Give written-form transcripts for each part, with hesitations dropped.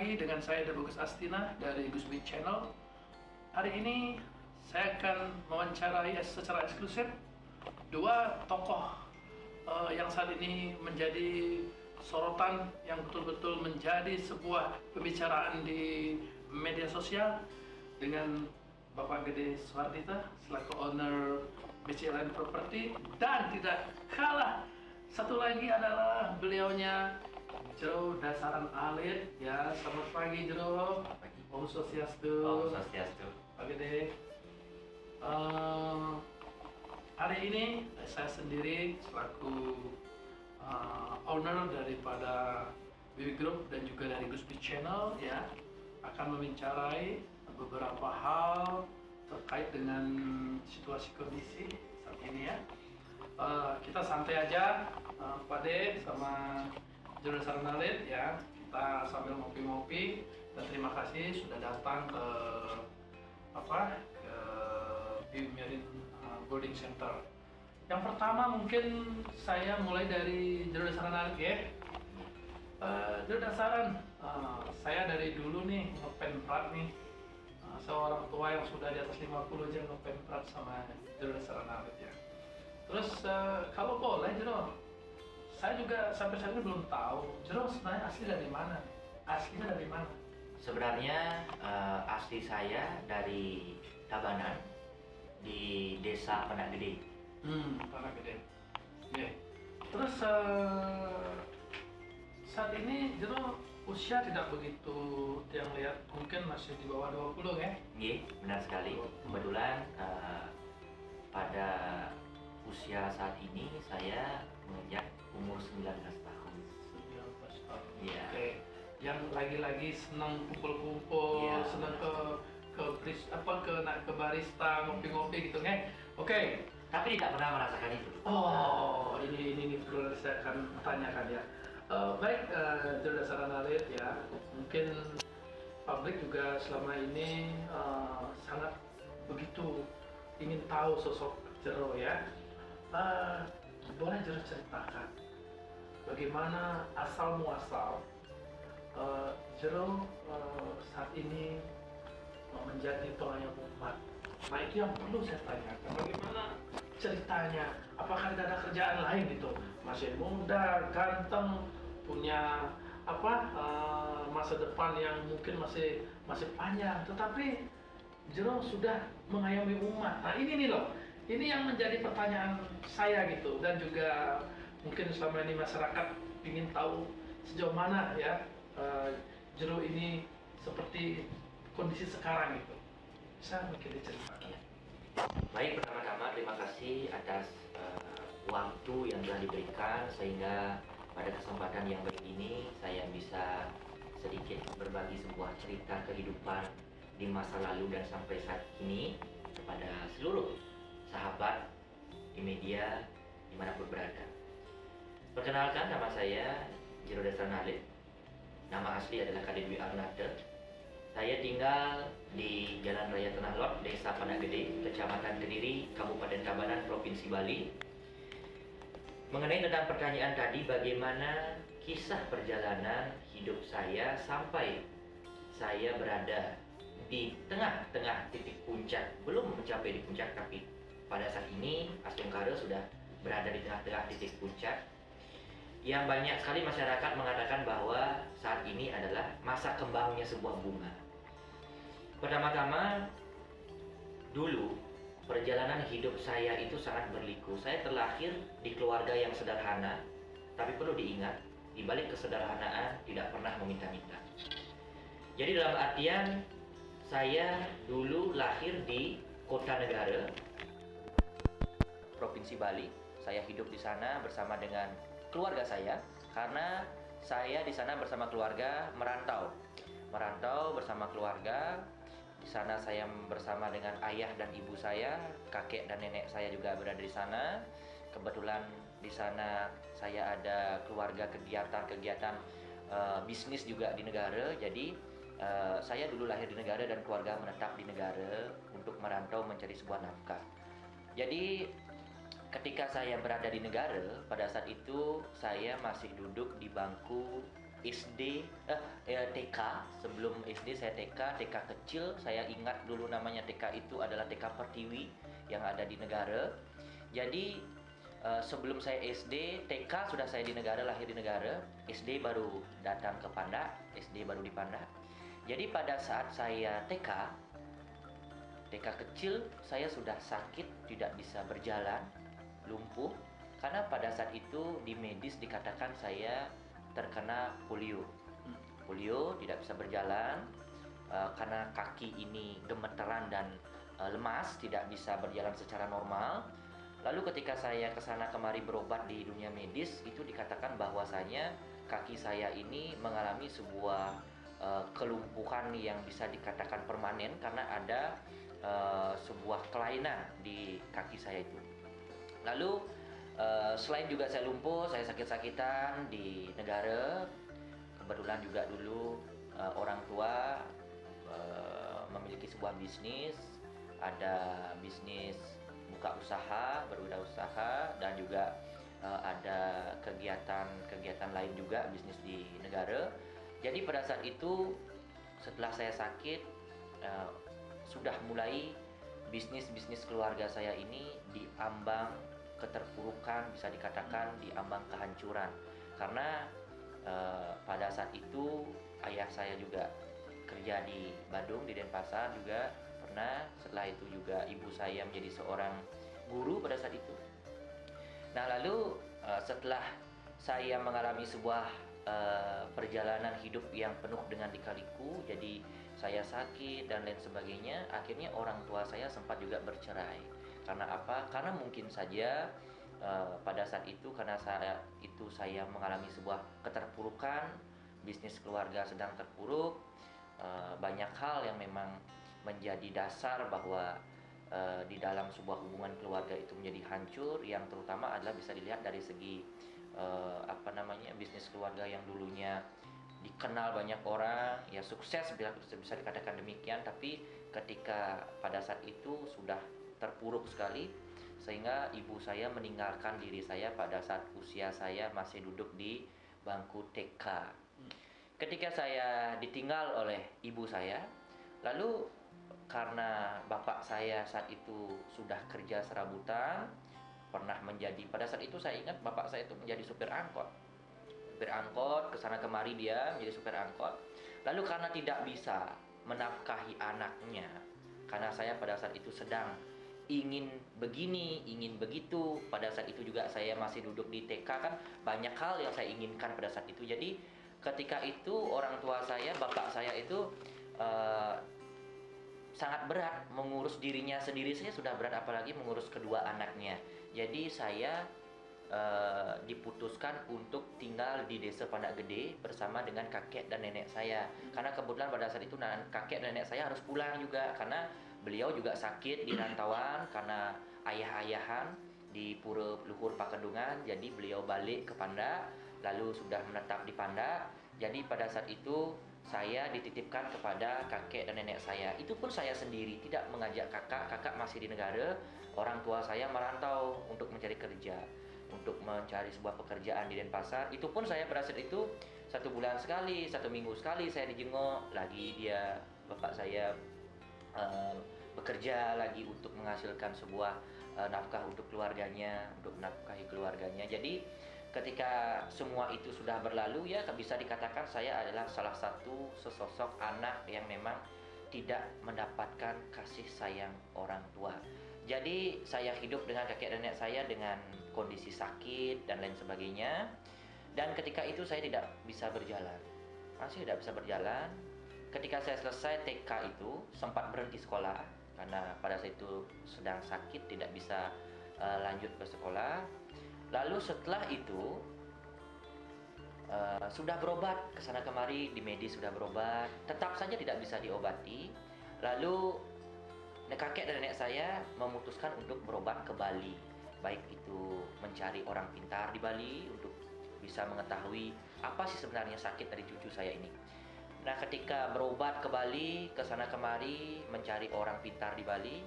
lagi dengan saya Bagus Astina dari Gusbit Channel. Hari ini saya akan mewawancarai secara eksklusif dua tokoh yang saat ini menjadi sorotan, yang betul-betul menjadi sebuah pembicaraan di media sosial, dengan Bapak Gede Suhardita selaku owner BCLN Property, dan tidak kalah satu lagi adalah beliaunya Jero Dasaran Alit. Ya, selamat pagi Jero. Pagi. Om Swastiastu. Om Swastiastu. Pak Gede. Hari ini saya sendiri selaku owner daripada BB Group dan juga dari Gusbit Channel ya akan membincarai beberapa hal terkait dengan situasi kondisi saat ini ya. Kita santai aja, Pak De sama Jero Dasaran Alit ya. Kita sambil ngopi-ngopi, dan terima kasih sudah datang ke View Marine Boarding Center. Yang pertama mungkin saya mulai dari Jero Dasaran Alit ya. Jero Dasaran, saya dari dulu nih ngepenprat nih. Seorang tua yang sudah di atas 50 aja ngepenprat sama Jero Dasaran Alit ya. Terus kalau boleh Jero, saya juga sampai saat ini belum tahu Jero sebenarnya asli dari mana? Aslinya dari mana? Sebenarnya asli saya dari Tabanan di Desa Panak Gede. Panak Gede. Yeah. Terus saat ini Jero usia tidak begitu yang lihat, mungkin masih di bawah 20 ya? Iya, benar sekali. Kebetulan pada usia saat ini saya menginjak umur 19 tahun. 19 tahun. Iya. Oke. Yang lagi-lagi senang kumpul-kumpul, Iya, senang benar. ke barista, ngopi-ngopi gitu kan? Oke. Tapi tidak pernah merasakan itu. Oh, ini perlu saya akan tanyakan ya. Baik, Jero Dasaran Alit ya. Mungkin publik juga selama ini sangat begitu ingin tahu sosok Jero ya. Boleh Jero ceritakan bagaimana asal muasal Jero saat ini menjadi pelayan umat. Nah, itu yang perlu saya tanyakan. Bagaimana ceritanya? Apakah tidak ada kerjaan lain gitu? Masih muda, ganteng, punya masa depan yang mungkin masih panjang, tetapi Jero sudah mengayomi umat. Nah, ini nih loh. Ini yang menjadi pertanyaan saya gitu, dan juga mungkin selama ini masyarakat ingin tahu sejauh mana ya Jero ini seperti kondisi sekarang gitu. Bisa mungkin diceritakan. Baik, pertama-tama terima kasih atas waktu yang telah diberikan sehingga pada kesempatan yang baik ini saya bisa sedikit berbagi sebuah cerita kehidupan di masa lalu dan sampai saat ini kepada seluruh sahabat di media dimanapun berada. Perkenalkan, nama saya Jero Dasaran Alit. Nama asli adalah Kade Dwi Arnada. Saya tinggal di Jalan Raya Tanah Lot, Desa Panak Gede, Kecamatan Kediri, Kabupaten Tabanan, Provinsi Bali. Mengenai tentang pertanyaan tadi, bagaimana kisah perjalanan hidup saya sampai saya berada di tengah-tengah titik puncak, belum mencapai di puncak, tapi pada saat ini Astungkara sudah berada di tengah-tengah titik puncak, yang banyak sekali masyarakat mengatakan bahwa saat ini adalah masa kembangnya sebuah bunga. Pertama-tama, dulu perjalanan hidup saya itu sangat berliku. Saya terlahir di keluarga yang sederhana, tapi perlu diingat, di balik kesederhanaan tidak pernah meminta-minta. Jadi dalam artian, saya dulu lahir di Kota Negara, Provinsi Bali. Saya hidup di sana bersama dengan keluarga saya, karena saya di sana bersama keluarga merantau bersama keluarga. Di sana saya bersama dengan ayah dan ibu saya, kakek dan nenek saya juga berada di sana. Kebetulan di sana saya ada keluarga kegiatan bisnis juga di negara. Jadi saya dulu lahir di negara dan keluarga menetap di negara untuk merantau mencari sebuah nafkah. Jadi ketika saya berada di negara, pada saat itu saya masih duduk di bangku SD, TK. Sebelum SD saya TK kecil. Saya ingat dulu namanya TK itu adalah TK Pertiwi yang ada di Negara. Jadi sebelum saya SD, TK sudah saya di Negara, lahir di Negara. SD baru datang ke Pandak, SD baru di Pandak. Jadi pada saat saya TK kecil, saya sudah sakit, tidak bisa berjalan, lumpuh. Karena pada saat itu di medis dikatakan saya terkena polio. Polio, tidak bisa berjalan, karena kaki ini gemeteran dan lemas, tidak bisa berjalan secara normal. Lalu ketika saya kesana kemari berobat di dunia medis, itu dikatakan bahwasanya kaki saya ini mengalami sebuah kelumpuhan yang bisa dikatakan permanen karena ada sebuah kelainan di kaki saya itu. Lalu selain juga saya lumpuh, saya sakit-sakitan di Negara. Kebetulan juga dulu orang tua memiliki sebuah bisnis, ada bisnis buka usaha, berwirausaha, dan juga ada kegiatan lain juga bisnis di Negara. Jadi pada saat itu setelah saya sakit, sudah mulai bisnis keluarga saya ini diambang keterpurukan, bisa dikatakan diambang kehancuran. Karena pada saat itu ayah saya juga kerja di Bandung, di Denpasar juga pernah. Setelah itu juga ibu saya menjadi seorang guru pada saat itu. Nah lalu setelah saya mengalami sebuah perjalanan hidup yang penuh dengan lika-liku, jadi saya sakit dan lain sebagainya, akhirnya orang tua saya sempat juga bercerai. Karena apa? Karena mungkin saja pada saat itu karena saya mengalami sebuah keterpurukan, bisnis keluarga sedang terpuruk, banyak hal yang memang menjadi dasar bahwa di dalam sebuah hubungan keluarga itu menjadi hancur, yang terutama adalah bisa dilihat dari segi bisnis keluarga yang dulunya dikenal banyak orang, ya sukses, bisa dikatakan demikian, tapi ketika pada saat itu sudah terpuruk sekali, sehingga ibu saya meninggalkan diri saya pada saat usia saya masih duduk di bangku TK. Ketika saya ditinggal oleh ibu saya, lalu karena bapak saya saat itu sudah kerja serabutan, pernah menjadi, pada saat itu saya ingat bapak saya itu menjadi supir angkot. Supir angkot, kesana kemari dia menjadi supir angkot. Lalu karena tidak bisa menafkahi anaknya, karena saya pada saat itu sedang ingin begini, ingin begitu. Pada saat itu juga saya masih duduk di TK, kan banyak hal yang saya inginkan pada saat itu. Jadi ketika itu orang tua saya, bapak saya itu sangat berat mengurus dirinya sendiri. Saya sudah berat, apalagi mengurus kedua anaknya. Jadi saya diputuskan untuk tinggal di desa Pandak Gede bersama dengan kakek dan nenek saya. Karena kebetulan pada saat itu kakek dan nenek saya harus pulang juga, karena beliau juga sakit di rantauan karena ayah-ayahan di Pura Luhur Pakendungan. Jadi beliau balik ke Pandak, lalu sudah menetap di Pandak. Jadi pada saat itu saya dititipkan kepada kakek dan nenek saya. Itu pun saya sendiri, tidak mengajak kakak masih di Negara. Orang tua saya merantau untuk mencari kerja, untuk mencari sebuah pekerjaan di Denpasar. Itu pun saya pada saat itu 1 bulan sekali, 1 minggu sekali saya dijenguk lagi. Dia, bapak saya bekerja lagi untuk menghasilkan sebuah nafkah untuk keluarganya, untuk menafkahi keluarganya. Jadi ketika semua itu sudah berlalu, ya bisa dikatakan saya adalah salah satu sesosok anak yang memang tidak mendapatkan kasih sayang orang tua. Jadi saya hidup dengan kakek dan nenek saya dengan kondisi sakit dan lain sebagainya. Dan ketika itu saya tidak bisa berjalan, masih tidak bisa berjalan. Ketika saya selesai TK itu sempat berhenti sekolah karena pada saat itu sedang sakit, tidak bisa lanjut ke sekolah. Lalu setelah itu sudah berobat kesana kemari di medis, sudah berobat, tetap saja tidak bisa diobati. Lalu kakek dan nenek saya memutuskan untuk berobat ke Bali, baik itu mencari orang pintar di Bali untuk bisa mengetahui apa sih sebenarnya sakit dari cucu saya ini. Nah ketika berobat ke Bali, kesana kemari mencari orang pintar di Bali,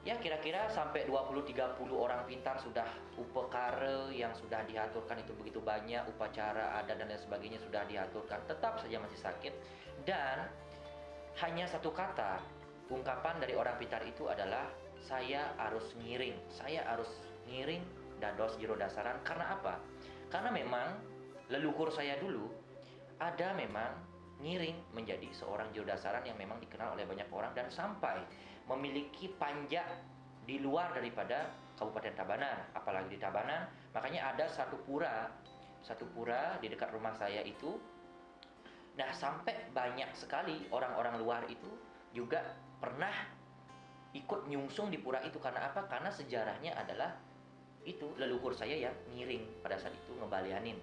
Ya kira-kira sampai 20-30 orang pintar sudah upekara yang sudah diaturkan itu begitu banyak, upacara adat dan lain sebagainya sudah diaturkan, tetap saja masih sakit. Dan hanya satu kata, ungkapan dari orang pintar itu adalah saya harus ngiring dados jero dasaran. Karena apa? Karena memang leluhur saya dulu ada memang ngiring menjadi seorang jero dasaran yang memang dikenal oleh banyak orang dan sampai memiliki panjat di luar daripada Kabupaten Tabanan, apalagi di Tabanan. Makanya ada satu pura di dekat rumah saya itu. Nah, sampai banyak sekali orang-orang luar itu juga pernah ikut nyungsung di pura itu. Karena apa? Karena sejarahnya adalah itu leluhur saya yang ngiring pada saat itu ngebalianin.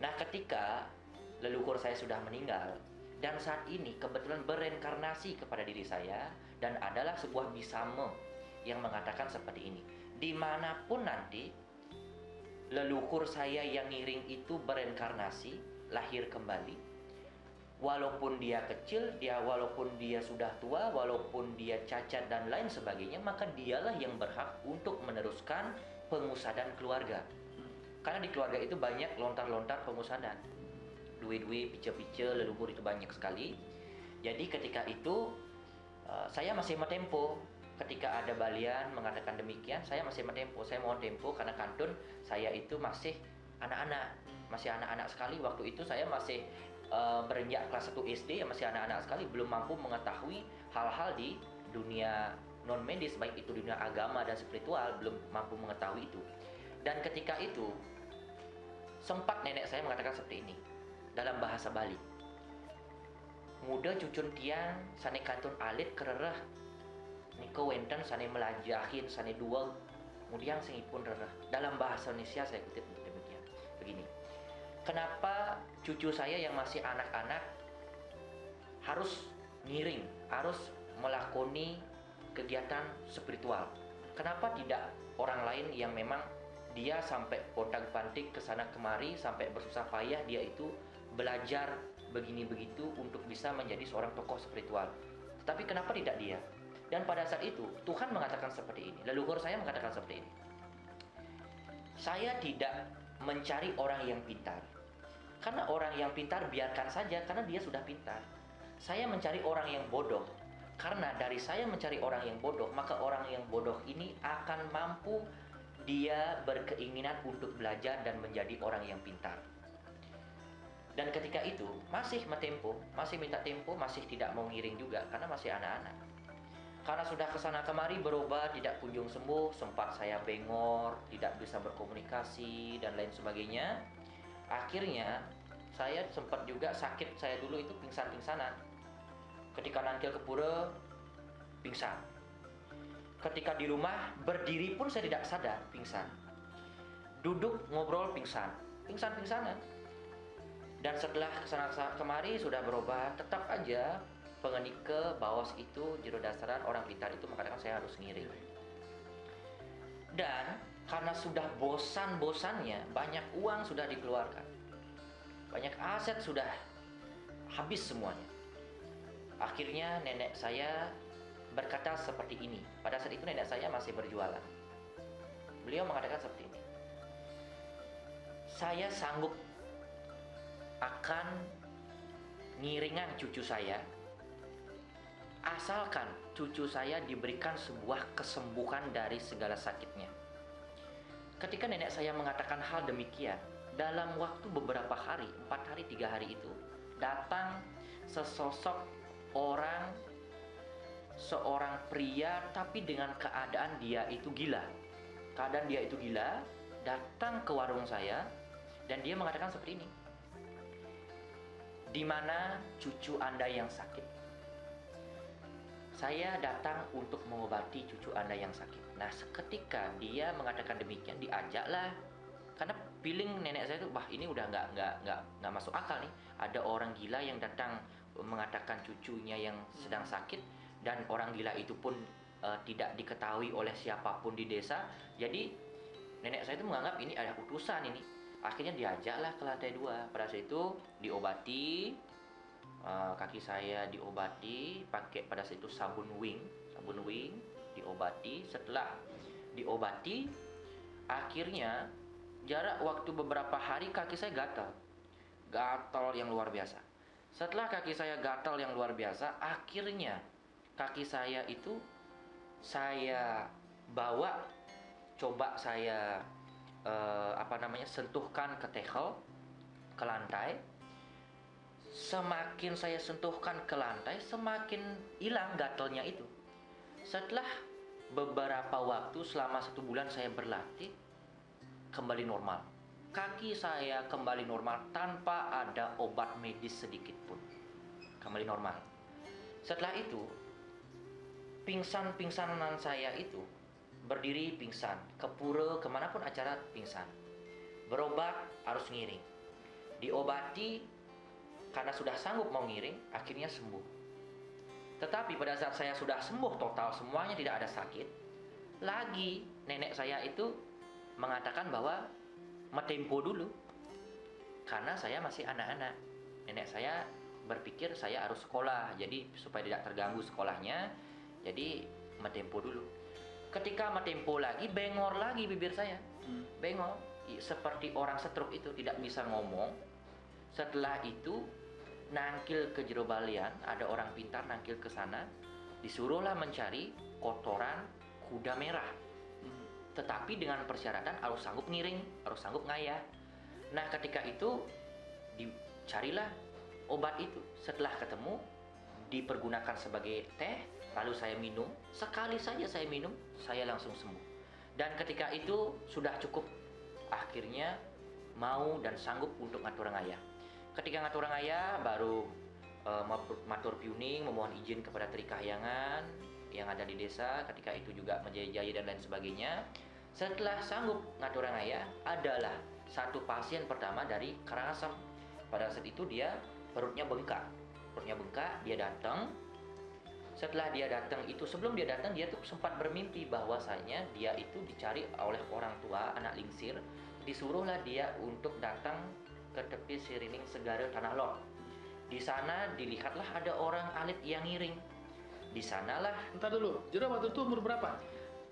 Nah, ketika leluhur saya sudah meninggal dan saat ini kebetulan bereinkarnasi kepada diri saya, dan adalah sebuah bisame yang mengatakan seperti ini, dimanapun nanti leluhur saya yang ngiring itu bereinkarnasi, lahir kembali, walaupun dia kecil, walaupun dia sudah tua, walaupun dia cacat dan lain sebagainya, maka dialah yang berhak untuk meneruskan pengusadan keluarga. Karena di keluarga itu banyak lontar-lontar pengusadan, duwe-duwe, pice-pice, leluhur itu banyak sekali. Jadi ketika itu saya masih metempo. Ketika ada balian mengatakan demikian, saya masih metempo. Saya mohon tempo karena kantun saya itu masih anak-anak sekali. Waktu itu saya masih berenjak kelas 1 SD, masih anak-anak sekali, belum mampu mengetahui hal-hal di dunia non medis, baik itu dunia agama dan spiritual, belum mampu mengetahui itu. Dan ketika itu sempat nenek saya mengatakan seperti ini dalam bahasa Bali, muda cucun kian sane kantun alit kerereh niko wenten sane melajahin sane dua kemudian singipun rereh. Dalam bahasa Indonesia saya kutip demikian begini, kenapa cucu saya yang masih anak-anak harus ngiring, harus melakoni kegiatan spiritual? Kenapa tidak orang lain yang memang dia sampai pontang-panting kesana kemari, sampai bersusah payah dia itu belajar begini begitu untuk bisa menjadi seorang tokoh spiritual? Tetapi kenapa tidak dia? Dan pada saat itu Tuhan mengatakan seperti ini, leluhur saya mengatakan seperti ini, saya tidak mencari orang yang pintar, karena orang yang pintar biarkan saja, karena dia sudah pintar. Saya mencari orang yang bodoh, karena dari saya mencari orang yang bodoh, maka orang yang bodoh ini akan mampu dia berkeinginan untuk belajar dan menjadi orang yang pintar. Dan ketika itu masih metempo, masih minta tempo, masih tidak mau ngiring juga karena masih anak-anak. Karena sudah kesana kemari berobat tidak kunjung sembuh, sempat saya bengor, tidak bisa berkomunikasi dan lain sebagainya. Akhirnya saya sempat juga sakit, saya dulu itu pingsan-pingsanan. Ketika nangkil ke pura, pingsan. Ketika di rumah berdiri pun saya tidak sadar, pingsan. Duduk ngobrol pingsan, pingsan-pingsanan. Dan setelah kesana kemari sudah berobat, tetap aja pengenike bawas itu jero dasaran orang pintar itu mengatakan saya harus ngiring. Dan karena sudah bosan-bosannya, banyak uang sudah dikeluarkan, banyak aset sudah habis semuanya. Akhirnya nenek saya berkata seperti ini. Pada saat itu nenek saya masih berjualan. Beliau mengatakan seperti ini, saya sanggup akan ngiringan cucu saya asalkan cucu saya diberikan sebuah kesembuhan dari segala sakitnya. Ketika nenek saya mengatakan hal demikian, dalam waktu beberapa hari, 4 hari, 3 hari itu, datang sesosok orang, seorang pria, tapi dengan keadaan dia itu gila. Keadaan dia itu gila, datang ke warung saya, dan dia mengatakan seperti ini, di mana cucu Anda yang sakit? Saya datang untuk mengobati cucu Anda yang sakit. Nah, seketika dia mengatakan demikian, diajaklah. Karena feeling nenek saya itu, wah ini udah nggak masuk akal nih. Ada orang gila yang datang mengatakan cucunya yang sedang sakit, dan orang gila itu pun tidak diketahui oleh siapapun di desa. Jadi nenek saya itu menganggap ini ada utusan ini. Akhirnya diajaklah ke lantai 2. Pada saat itu diobati, kaki saya diobati pakai pada saat itu sabun wing diobati. Setelah diobati, akhirnya jarak waktu beberapa hari kaki saya gatal yang luar biasa. Setelah kaki saya gatal yang luar biasa, akhirnya kaki saya itu saya bawa, coba saya sentuhkan ke tegel, ke lantai. Semakin saya sentuhkan ke lantai, semakin hilang gatalnya itu. Setelah beberapa waktu, selama 1 bulan saya berlatih, kembali normal. Kaki saya kembali normal tanpa ada obat medis sedikit pun. Kembali normal. Setelah itu, pingsanan saya itu berdiri pingsan, ke pura, kemanapun acara pingsan. Berobat harus ngiring. Diobati, karena sudah sanggup mau ngiring, akhirnya sembuh. Tetapi pada saat saya sudah sembuh total, semuanya tidak ada sakit, lagi nenek saya itu mengatakan bahwa metempo dulu, karena saya masih anak-anak. Nenek saya berpikir saya harus sekolah, jadi supaya tidak terganggu sekolahnya, jadi metempo dulu. Ketika metempo lagi, bengor lagi bibir saya, bengor, seperti orang stroke itu, tidak bisa ngomong. Setelah itu nangkil ke jero balian, ada orang pintar nangkil ke sana, disuruhlah mencari kotoran kuda merah. Tetapi dengan persyaratan harus sanggup ngiring, harus sanggup ngayah. Nah, ketika itu dicarilah obat itu. Setelah ketemu, dipergunakan sebagai teh, lalu saya minum. Sekali saja saya minum, saya langsung sembuh. Dan ketika itu sudah cukup. Akhirnya mau dan sanggup untuk ngatur ngayah. Ketika ngatur ngayah, baru matur piuning, memohon izin kepada Tri Kahyangan yang ada di desa, ketika itu juga menjaya-jaya dan lain sebagainya. Setelah sanggup ngatur ngayah, adalah satu pasien pertama dari Karangasem. Pada saat itu dia perutnya bengkak, dia datang. Setelah dia datang itu, sebelum dia datang, dia tuh sempat bermimpi bahwasanya dia itu dicari oleh orang tua, anak lingsir. Disuruhlah dia untuk datang ke tepi Sirining Segara Tanah Lot. Di sana dilihatlah ada orang alit yang ngiring. Di sanalah. Entar dulu, Jero waktu itu umur berapa?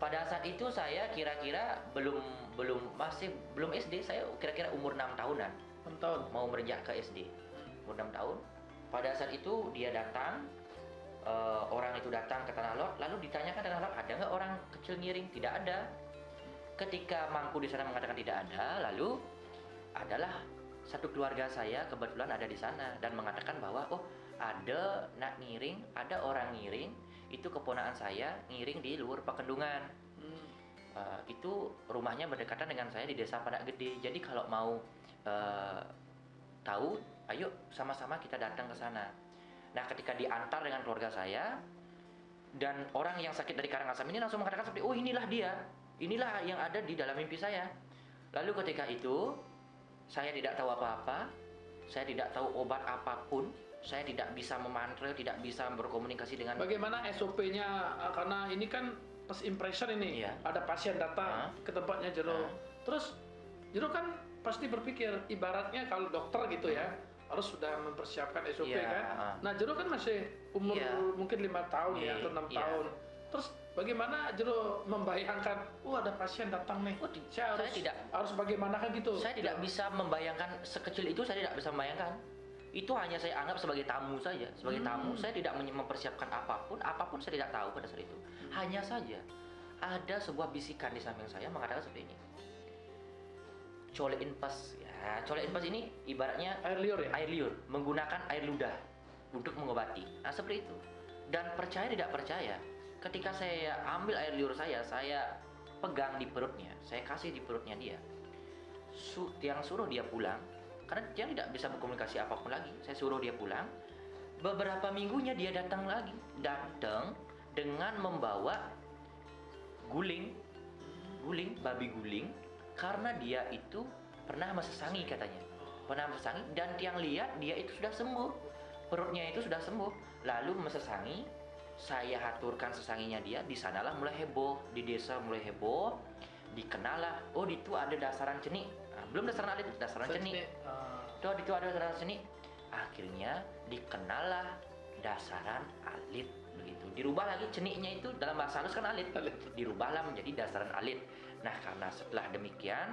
Pada saat itu saya kira-kira belum SD, saya kira-kira umur 6 tahunan. 6 tahun. Mau beranjak ke SD. Umur 6 tahun. Pada saat itu dia datang, orang itu datang ke Tanah Lot, lalu ditanyakan Tanah Lot, ada nggak orang kecil ngiring? Tidak ada. Ketika mangku di sana mengatakan tidak ada, lalu adalah satu keluarga saya kebetulan ada di sana dan mengatakan bahwa ada nak ngiring, ada orang ngiring, itu keponakan saya ngiring di luar Pakendungan. Itu rumahnya berdekatan dengan saya di desa Padak Gede. Jadi kalau mau tahu, ayo sama-sama kita datang ke sana. Nah, ketika diantar dengan keluarga saya, dan orang yang sakit dari Karangasem ini langsung mengatakan seperti, inilah dia, inilah yang ada di dalam mimpi saya. Lalu ketika itu saya tidak tahu apa-apa, saya tidak tahu obat apapun, saya tidak bisa memantra, tidak bisa berkomunikasi dengan. Bagaimana SOP-nya? Karena ini kan first impression ini, iya. Ada pasien datang ke tempatnya Jero. Terus Jero kan pasti berpikir, ibaratnya kalau dokter gitu ya, harus sudah mempersiapkan SOP kan. Nah, Jero kan masih umur mungkin 5 tahun ya atau 6 tahun. Terus bagaimana Jero membayangkan, ada pasien datang nih, saya harus bagaimana kan gitu. Saya tidak bisa membayangkan sekecil itu, saya tidak bisa membayangkan. Itu hanya saya anggap sebagai tamu saja, sebagai tamu. Saya tidak mempersiapkan apapun saya tidak tahu pada saat itu. Hanya saja ada sebuah bisikan di samping saya mengatakan seperti ini. Colein pas, ya, colein pas ini ibaratnya air liur ya? Air liur, menggunakan air ludah untuk mengobati. Nah, seperti itu. Dan percaya tidak percaya, ketika saya ambil air liur saya pegang di perutnya, saya kasih di perutnya dia. Yang suruh dia pulang, karena dia tidak bisa berkomunikasi apapun lagi. Saya suruh dia pulang. Beberapa minggunya dia datang lagi, dengan membawa babi guling, karena dia itu pernah mesesangi katanya. Dan yang lihat dia itu sudah sembuh. Perutnya itu sudah sembuh. Lalu mesesangi, saya aturkan sesanginya dia, di sanalah mulai heboh, di desa mulai heboh, dikenalah, itu ada dasaran cenik. Nah, belum dasaran alit, dasaran cenik. Itu ada dasaran cenik. Akhirnya dikenalah Dasaran Alit begitu. Dirubah lagi ceniknya itu dalam bahasa halus kan alit. Dirubahlah menjadi Dasaran Alit. Nah, karena setelah demikian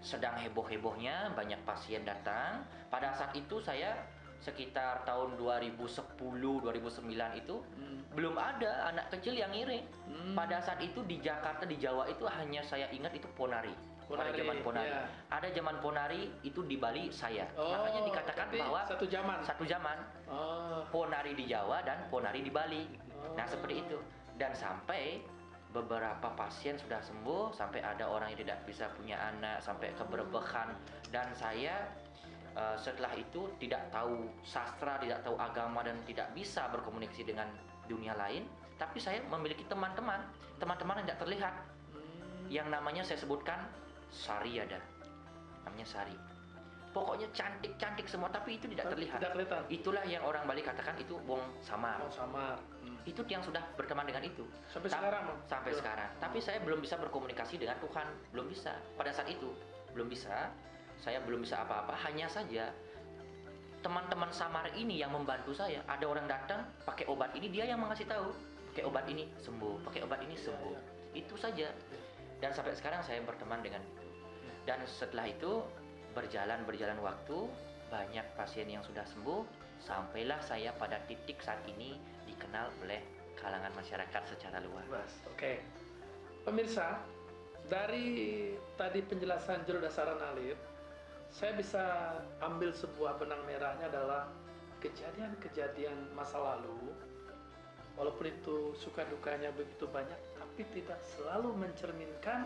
sedang heboh-hebohnya banyak pasien datang. Pada saat itu saya sekitar tahun 2010-2009 itu belum ada anak kecil yang ngiring. Pada saat itu di Jakarta, di Jawa itu hanya saya ingat itu Ponari. Pada zaman Ponari. Ya. Ada zaman Ponari itu di Bali saya. Oh, Makanya dikatakan tapi bahwa satu zaman. Oh. Ponari di Jawa dan Ponari di Bali. Oh. Nah, seperti itu. Dan sampai beberapa pasien sudah sembuh, sampai ada orang yang tidak bisa punya anak, sampai keberbekan. Dan saya setelah itu tidak tahu sastra, tidak tahu agama, dan tidak bisa berkomunikasi dengan dunia lain. Tapi saya memiliki teman-teman yang tidak terlihat, yang namanya saya sebutkan Sari ada, namanya Sari. Pokoknya cantik-cantik semua, tapi itu tidak terlihat. Tidak kelihatan. Itulah yang orang Bali katakan itu wong samar. Oh, samar. Itu yang sudah berteman dengan itu. Sampai sekarang, Bang? Sampai sekarang. Tapi saya belum bisa berkomunikasi dengan Tuhan, belum bisa. Pada saat itu belum bisa. Saya belum bisa apa-apa. Hanya saja teman-teman samar ini yang membantu saya. Ada orang datang pakai obat ini, dia yang mengasih tahu. Pakai obat ini sembuh, pakai obat ini sembuh. Itu saja. Dan sampai sekarang saya berteman dengan itu. Dan setelah itu berjalan waktu, banyak pasien yang sudah sembuh, sampailah saya pada titik saat ini dikenal oleh kalangan masyarakat secara luas. Oke. Pemirsa, dari tadi penjelasan Juru Dasaran Alit, saya bisa ambil sebuah benang merahnya adalah kejadian-kejadian masa lalu, walaupun itu suka dukanya begitu banyak, tapi tidak selalu mencerminkan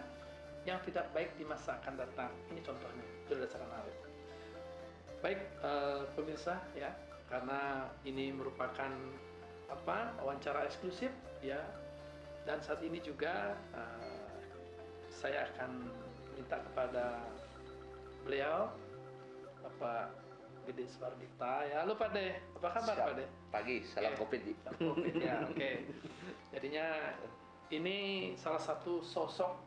yang tidak baik di masa akan datang. Ini contohnya, berdasarkan Alit. Baik, pemirsa ya, karena ini merupakan wawancara eksklusif ya, dan saat ini juga saya akan minta kepada beliau, Bapak Gede Swardita ya. Halo Pak De, apa kabar Pak De? Pagi, salam Covid. Salam Covid ya, oke. Jadinya ini salah satu sosok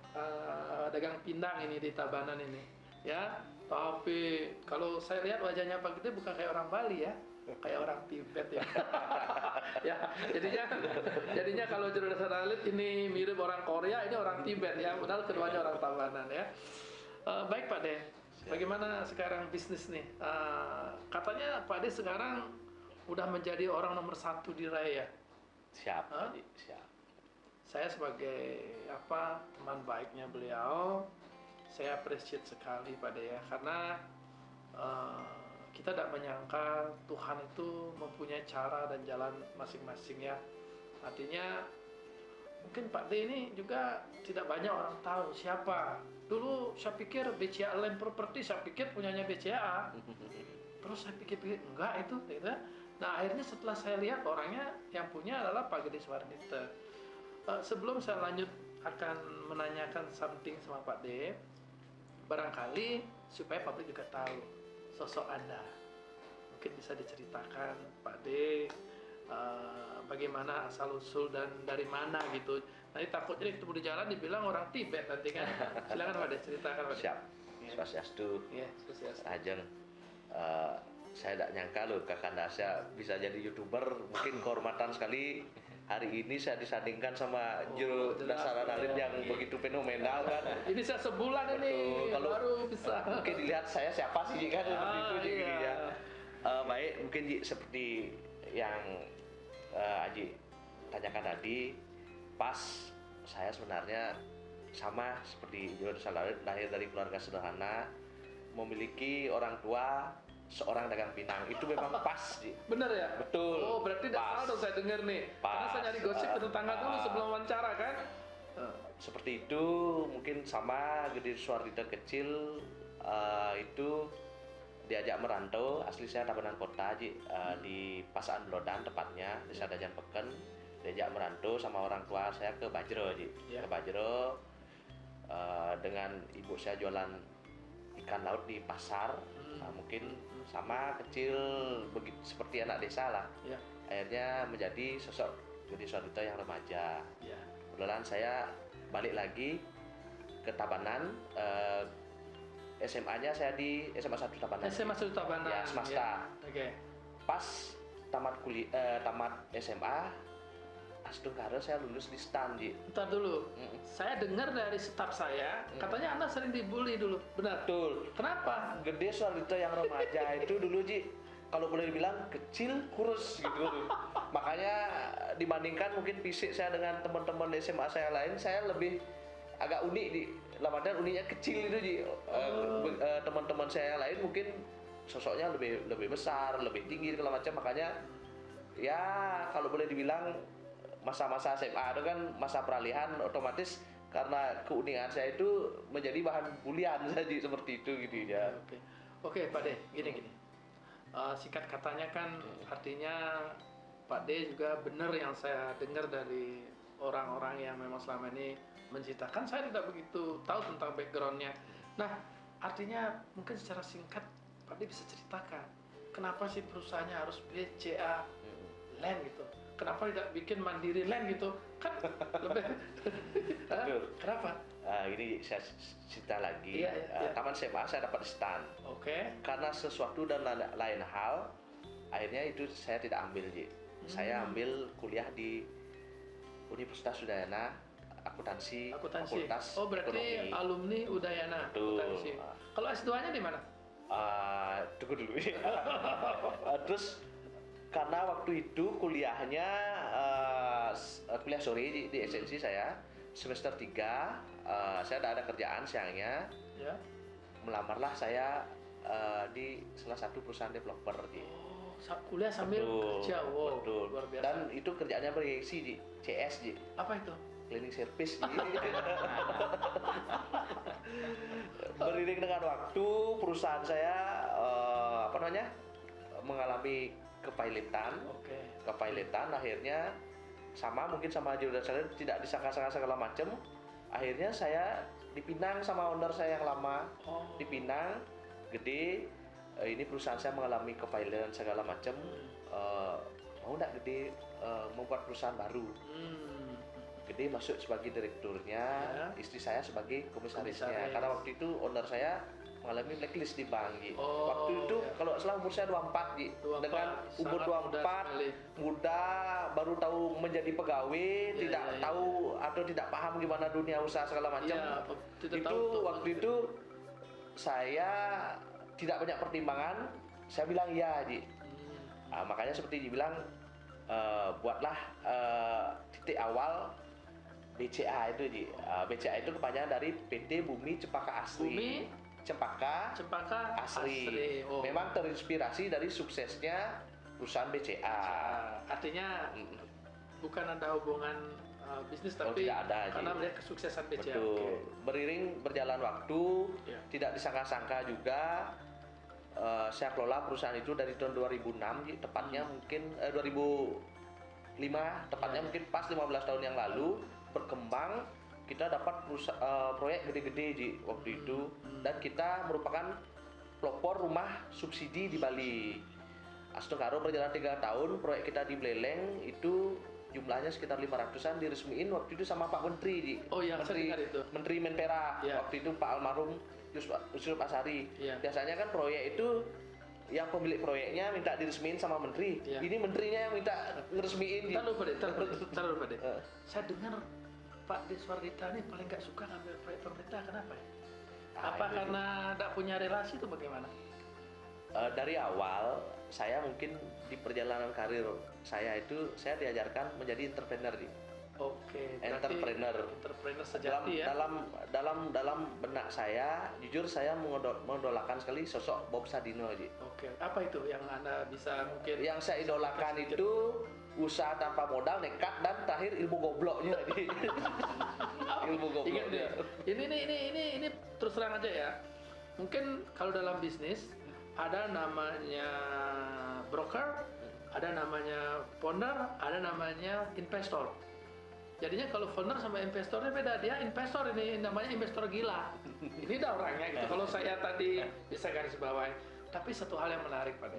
dagang pindang ini di Tabanan ini ya. Tapi kalau saya lihat wajahnya Pak Gede bukan kayak orang Bali ya, kayak orang Tibet ya. Ya, jadinya kalau Juru Dasaran Alit ini mirip orang Korea, ini orang Tibet ya, padahal keduanya orang Tabanan ya. Baik Pak De, bagaimana sekarang bisnis nih? Katanya Pak De sekarang udah menjadi orang nomor 1 di Raya. Siap, siap. Saya sebagai teman baiknya beliau, saya appreciate sekali Pak De ya, karena kita tidak menyangka Tuhan itu mempunyai cara dan jalan masing-masing ya. Artinya mungkin Pak De ini juga tidak banyak orang tahu siapa. Dulu saya pikir BCA Land Property, saya pikir punyanya BCA. Terus saya pikir-pikir enggak itu gitu. Nah, akhirnya setelah saya lihat orangnya yang punya adalah Pak Gede Swardita. Sebelum saya lanjut akan menanyakan something sama Pak De, barangkali supaya publik juga tahu sosok Anda. Mungkin bisa diceritakan Pak De, bagaimana asal usul dan dari mana gitu. Nanti takutnya ketemu di jalan dibilang orang Tibet nanti kan. Silakan Pak De, ceritakan Pak De. Siap. Swastiastu. Iya, swastiastu. Ajeng. Saya tidak nyangka loh Kakanda saya bisa jadi YouTuber. Mungkin kehormatan sekali hari ini saya disandingkan sama Juru Dasaran Alit yang begitu fenomenal kan. Ini saya sebulan ini kalau baru bisa. Mungkin dilihat saya siapa sih kan seperti itu Ji, iya. ya. Baik, mungkin Ji, seperti yang Aji tanyakan tadi, pas saya sebenarnya sama seperti Juru Dasaran Alit, lahir dari keluarga sederhana, memiliki orang tua seorang dagang pinang. Itu memang pas Ji. Bener ya? Betul. Oh, berarti tidak salah dong saya dengar nih. Karena saya nyari gosip ke tetangga dulu sebelum wawancara kan. Seperti itu, mungkin sama Gede Swardita kecil itu diajak merantau. Asli saya Tabanan Kota Ji, di Pasaan Blodan tepatnya, Desa Dajan Peken. Diajak merantau sama orang tua saya ke Bajro Ji. Ke Bajro dengan ibu saya jualan ikan laut di pasar. Mungkin sama kecil begitu seperti anak desa lah. Akhirnya menjadi sosok Gede Swardita yang remaja. Kebetulan saya balik lagi ke Tabanan, SMA-nya saya di SMA 1 Tabanan. SMA 1 Tabanan. Ya, swasta. Oke. Pas tamat SMA, astungkara saya lulus di STAN, Ji. Ntar dulu, Mm. saya dengar dari staf saya, katanya Anda sering dibully dulu, benar? Betul. Kenapa? Gede Suardito yang remaja itu dulu, Ji, kalau boleh dibilang kecil kurus gitu. Makanya dibandingkan mungkin fisik saya dengan teman-teman SMA saya lain, saya lebih agak unik di Ramadan, uniknya kecil itu, Ji. Teman-teman saya lain mungkin sosoknya lebih besar, lebih tinggi segala macam. Makanya ya kalau boleh dibilang masa-masa SMA itu kan masa peralihan, otomatis karena keunikan saya itu menjadi bahan bulian saja seperti itu gitu ya. Oke, Pak De, gini. Singkat katanya kan artinya Pak De juga benar yang saya dengar dari orang-orang yang memang selama ini menciptakan. Saya tidak begitu tahu tentang backgroundnya. Nah, artinya mungkin secara singkat Pak De bisa ceritakan kenapa sih perusahaannya harus BCA Land gitu? Kenapa tidak bikin Mandiri Land gitu? Kan lebih. Kenapa? Ini saya cerita lagi. Iya. Taman SMA saya dapat STAN. Oke. Karena sesuatu dan lain hal, akhirnya itu saya tidak ambil, Ji. Saya ambil kuliah di Universitas Udayana, akuntansi. Fakultas Oh, berarti Ekonomi. alumni Udayana. Betul. Akuntansi. Kalau S2-nya di mana? Tunggu dulu. Terus karena waktu itu kuliahnya kuliah sore di esensi saya semester 3, saya tidak ada kerjaan siangnya, Ya. melamarlah saya di salah satu perusahaan developer, Ji. Oh, kuliah sambil kerja. Wow, betul. luar biasa. Dan itu kerjanya bergengsi di CS, Ji. Apa itu? Cleaning service, Ji. Beriring dengan waktu perusahaan saya mengalami kepilotan. Oke. Akhirnya mungkin sama jurusan saya tidak disangka-sangka segala macam. Akhirnya saya dipinang sama owner saya yang lama. Oh. Dipinang gede, ini perusahaan saya mengalami kepilotan segala macam. Mau nggak gede membuat perusahaan baru? Gede masuk sebagai direkturnya, istri saya sebagai komisarisnya. Karena waktu itu owner saya mengalami blacklist di bank, Ji. Waktu itu kalau salah umur saya 24, Ji. Dengan umur 24, muda, baru tahu menjadi pegawai, tidak tahu atau tidak paham gimana dunia usaha segala macam. Waktu itu saya tidak banyak pertimbangan, saya bilang iya, Ji. Makanya seperti dibilang, buatlah titik awal BCA itu, Ji. BCA itu kepanjangan dari PT Bumi Cempaka Asri. Cempaka Asri. Oh. Memang terinspirasi dari suksesnya perusahaan BCA. Artinya bukan ada hubungan bisnis, tapi tidak ada, karena melihat kesuksesan BCA. Betul. Beriring berjalan waktu, tidak disangka-sangka juga saya kelola perusahaan itu dari tahun 2006, tepatnya mungkin 2005, tepatnya mungkin pas 15 tahun yang lalu berkembang. Kita dapat proyek gede-gede di waktu itu, dan kita merupakan pelopor rumah subsidi di Bali. Astungkaro berjalan 3 tahun, proyek kita di Beleleng itu jumlahnya sekitar 500-an, diresmiin waktu itu sama Pak Menteri, Ji. Oh iya, Menteri Menpera. Waktu itu Pak almarhum Yusuf Asari. Biasanya kan proyek itu yang pemilik proyeknya minta diresmiin sama menteri. Ini menterinya yang minta ngeresmiin. Taruh, Pak De. Saya dengar Pak De Suardita ini paling nggak suka ngambil proyek pemerintah. Kenapa ya? Apa karena nggak punya relasi itu bagaimana? Dari awal saya mungkin di perjalanan karir saya itu saya diajarkan menjadi entrepreneur, Ji. Oke, entrepreneur sejati ya. Dalam benak saya, jujur saya mengidolakan sekali sosok Bob Sadino, Ji. Oke, apa itu yang Anda bisa mungkin? Yang saya idolakan itu usaha tanpa modal, nekat, dan terakhir ilmu gobloknya, Ji. Ilmu gobloknya. Ini terus terang aja ya. Mungkin kalau dalam bisnis ada namanya broker, ada namanya founder, ada namanya investor. Jadinya kalau founder sama investornya beda. Dia investor, ini namanya investor gila. Ini dah orangnya gitu. Kalau saya tadi bisa garis bawahi. Tapi satu hal yang menarik, Pak.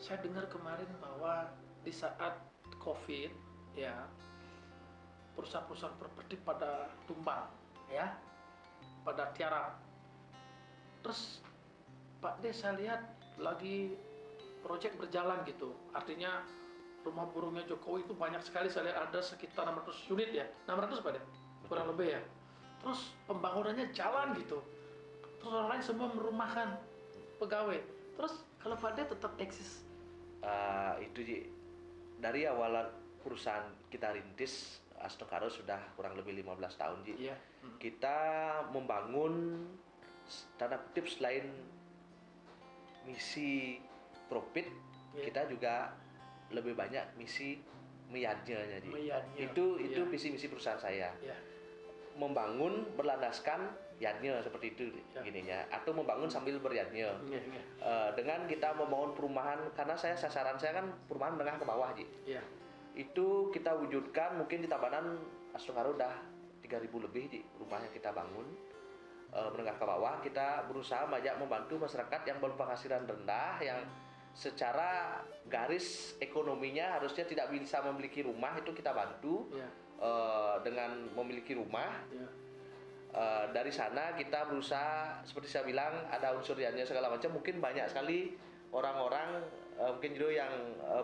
Saya dengar kemarin bahwa di saat COVID, ya, perusahaan-perusahaan properti pada tumbang, ya, pada tiarap. Terus Pak De saya lihat lagi proyek berjalan gitu. Artinya rumah burungnya Jokowi itu banyak sekali, saya lihat ada sekitar 600 unit ya, 600 Pak De? Kurang lebih ya. Terus pembangunannya jalan gitu. Terus orang lain semua merumahkan pegawai. Terus kalau Pak De tetap eksis. Itu Ji, dari awal perusahaan kita rintis Astokaro sudah kurang lebih 15 tahun Ji. Iya. Kita membangun tanda kutip selain misi profit, Iya. kita juga lebih banyak misi meyadnya Ji. Meyadnya, Itu iya. visi-misi perusahaan saya. Ya. Membangun berlandaskan yadnya seperti itu Ya. gininya, atau membangun sambil beryadnya. Iya, iya. Dengan kita membangun perumahan, karena sasaran saya kan perumahan menengah ke bawah Ji. Iya. Itu kita wujudkan mungkin di Tabanan Astokaro udah 3.000 lebih Ji rumah yang kita bangun. Menengah ke bawah kita berusaha banyak membantu masyarakat yang berpenghasilan rendah, yang secara garis ekonominya harusnya tidak bisa memiliki rumah, itu kita bantu Iya. dengan memiliki rumah. Iya. Dari sana kita berusaha, seperti saya bilang, ada unsur yannya segala macam. Mungkin banyak sekali orang-orang mungkin juga yang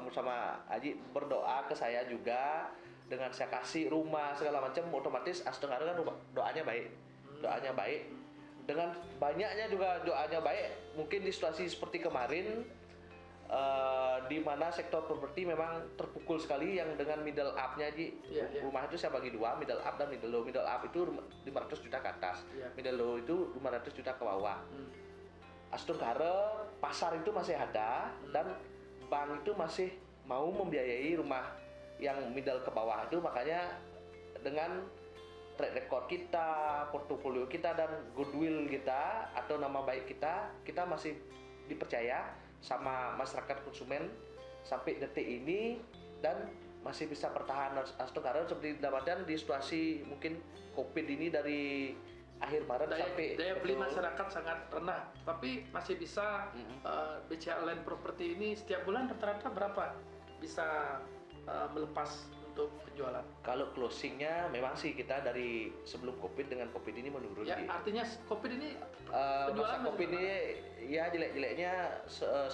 bersama Aji berdoa ke saya juga, dengan saya kasih rumah segala macam, otomatis Astokaro kan doanya baik, doanya baik. Dengan banyaknya juga doanya baik, mungkin di situasi seperti kemarin, di mana sektor properti memang terpukul sekali, yang dengan middle up-nya Ji. Iya, iya. Rumah itu saya bagi dua, middle up dan middle low. Middle up itu 500 juta ke atas, Iya. middle low itu 500 juta ke bawah. Hmm. Astokaro pasar itu masih ada, dan bank itu masih mau membiayai rumah yang middle ke bawah itu. Makanya dengan track record kita, portofolio kita, dan goodwill kita atau nama baik kita masih dipercaya sama masyarakat konsumen sampai detik ini, dan masih bisa bertahan Astokaro seperti dalam di situasi mungkin COVID ini dari akhir Maret sampai Daya beli betul. masyarakat sangat rendah, tapi masih bisa BCA Land Property ini setiap bulan rata-rata berapa bisa melepas untuk penjualan? Kalau closingnya memang sih kita dari sebelum COVID dengan COVID ini menurun Ya, Ji. artinya COVID ini Masa penjualan masih COVID berapa? ini ya jelek-jeleknya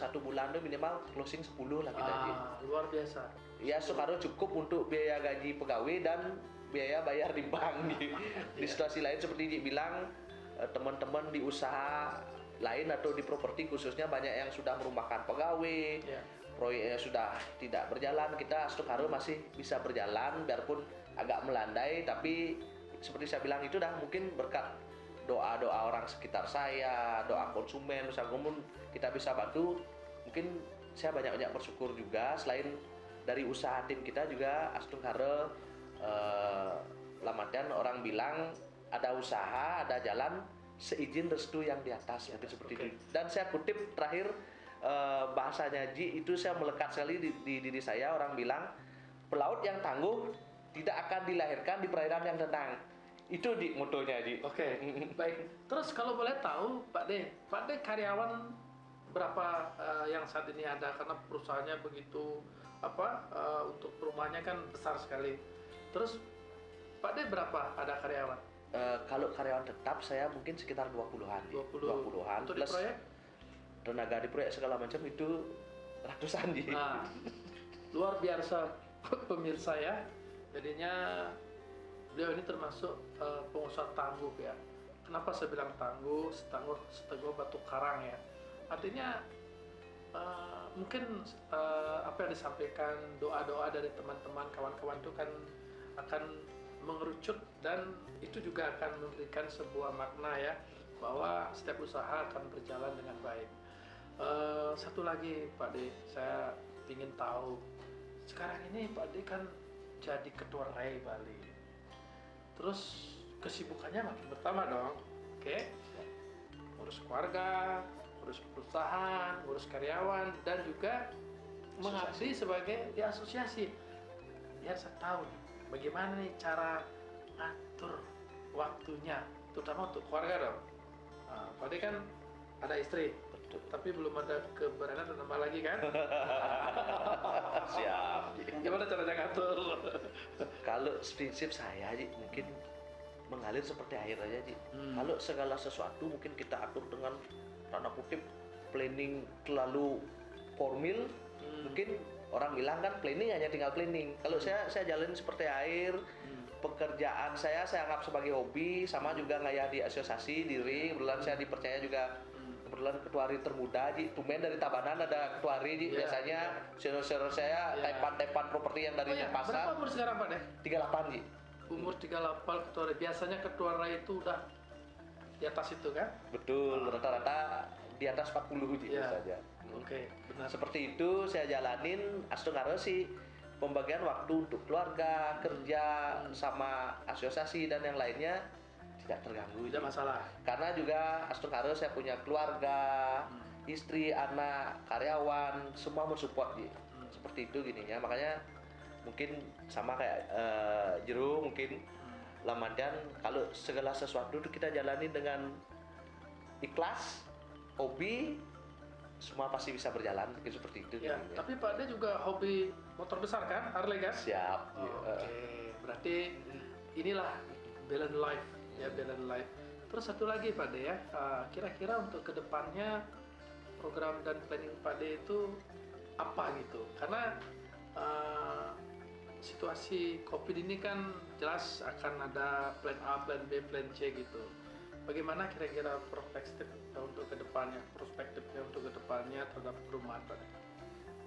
satu bulan tuh minimal closing 10 lah kita Ji. Luar biasa. Ya Soekarno cukup untuk biaya gaji pegawai dan biaya bayar di bank Ji. Di situasi lain seperti Ji bilang, teman-teman di usaha lain atau di properti khususnya banyak yang sudah merumahkan pegawai, Ya. proyeknya sudah tidak berjalan. Kita Astokaro masih bisa berjalan biarpun agak melandai, tapi seperti saya bilang itu dah mungkin berkat doa-doa orang sekitar saya, doa konsumen, usaha umum, kita bisa bantu. Mungkin saya banyak-banyak bersyukur juga, selain dari usaha tim kita juga Astokaro lamatian orang bilang ada usaha, ada jalan seizin restu yang di atas, mungkin seperti oke. itu. Dan saya kutip terakhir bahasanya Ji, itu saya melekat sekali di diri saya. Orang bilang pelaut yang tangguh tidak akan dilahirkan di perairan yang tenang. Itu di motonya Ji. Oke, baik. Terus kalau boleh tahu Pak De karyawan berapa yang saat ini ada, karena perusahaannya begitu untuk rumahnya kan besar sekali. Terus Pak De berapa ada karyawan? Kalau karyawan tetap saya mungkin sekitar 20-an Ji. 20-an. Untuk di plus proyek? tenaga di proyek segala macam itu ratusan Ji. Nah, luar biasa pemirsa ya. Jadinya beliau ini termasuk pengusaha tangguh ya. Kenapa saya bilang tangguh? Seteguh batu karang ya. Artinya mungkin apa yang disampaikan, doa-doa dari teman-teman, kawan-kawan itu kan akan mengerucut, dan itu juga akan memberikan sebuah makna ya, bahwa setiap usaha akan berjalan dengan baik. Satu lagi Pak De, saya ingin tahu, sekarang ini Pak De kan jadi ketua RAI Bali, terus kesibukannya makin bertambah dong. Oke, ngurus keluarga, ngurus perusahaan, ngurus karyawan, dan juga mengabdi sebagai di asosiasi. Ya, saya tahu nih, bagaimana nih cara ngatur waktunya, terutama untuk keluarga dong. Nah, Pak De kan ada istri, Betul. tapi belum ada keberanian dan nambah lagi kan? Siap. Gimana caranya ngatur? Kalau prinsip saya Ji, mungkin mengalir seperti air aja Ji. Kalau segala sesuatu mungkin kita atur dengan tanda kutip planning terlalu formil. Mungkin orang bilang kan planning hanya tinggal planning. Kalau saya jalanin seperti air. Pekerjaan saya anggap sebagai hobi, sama juga ngayah di asosiasi diri. Kebetulan saya dipercaya juga, kebetulan ketua RI termuda Ji. Tumben dari Tabanan ada ketua RI Ji. Biasanya senior-senior saya tepan properti yang dari Berapa Denpasar. umur sekarang Pak Deh? 38 Ji. Umur 38 ketua RI. Biasanya ketua RI itu udah di atas itu kan? Betul, rata-rata di atas 40 Ji saja. Oke, benar. Seperti itu saya jalanin astungara sih. Pembagian waktu untuk keluarga, kerja, sama asosiasi dan yang lainnya tidak terganggu. Tidak masalah. Karena juga astungara saya punya keluarga, istri, anak, karyawan, semua mensupport Ji. Seperti itu gininya. Makanya mungkin sama kayak Jero mungkin Ramadan, kalau segala sesuatu itu kita jalani dengan ikhlas, hobi, semua pasti bisa berjalan, mungkin seperti itu. Ya, gitu. tapi Pak De juga hobi motor besar kan, Harley kan? Siap. Oke, berarti inilah balance life, ya balance life. Terus satu lagi Pak De ya, kira-kira untuk kedepannya program dan planning Pak De itu apa gitu? Karena situasi COVID ini kan jelas akan ada plan A, plan B, plan C gitu. Bagaimana kira-kira perspektifnya untuk kedepannya terhadap perumahan Pak?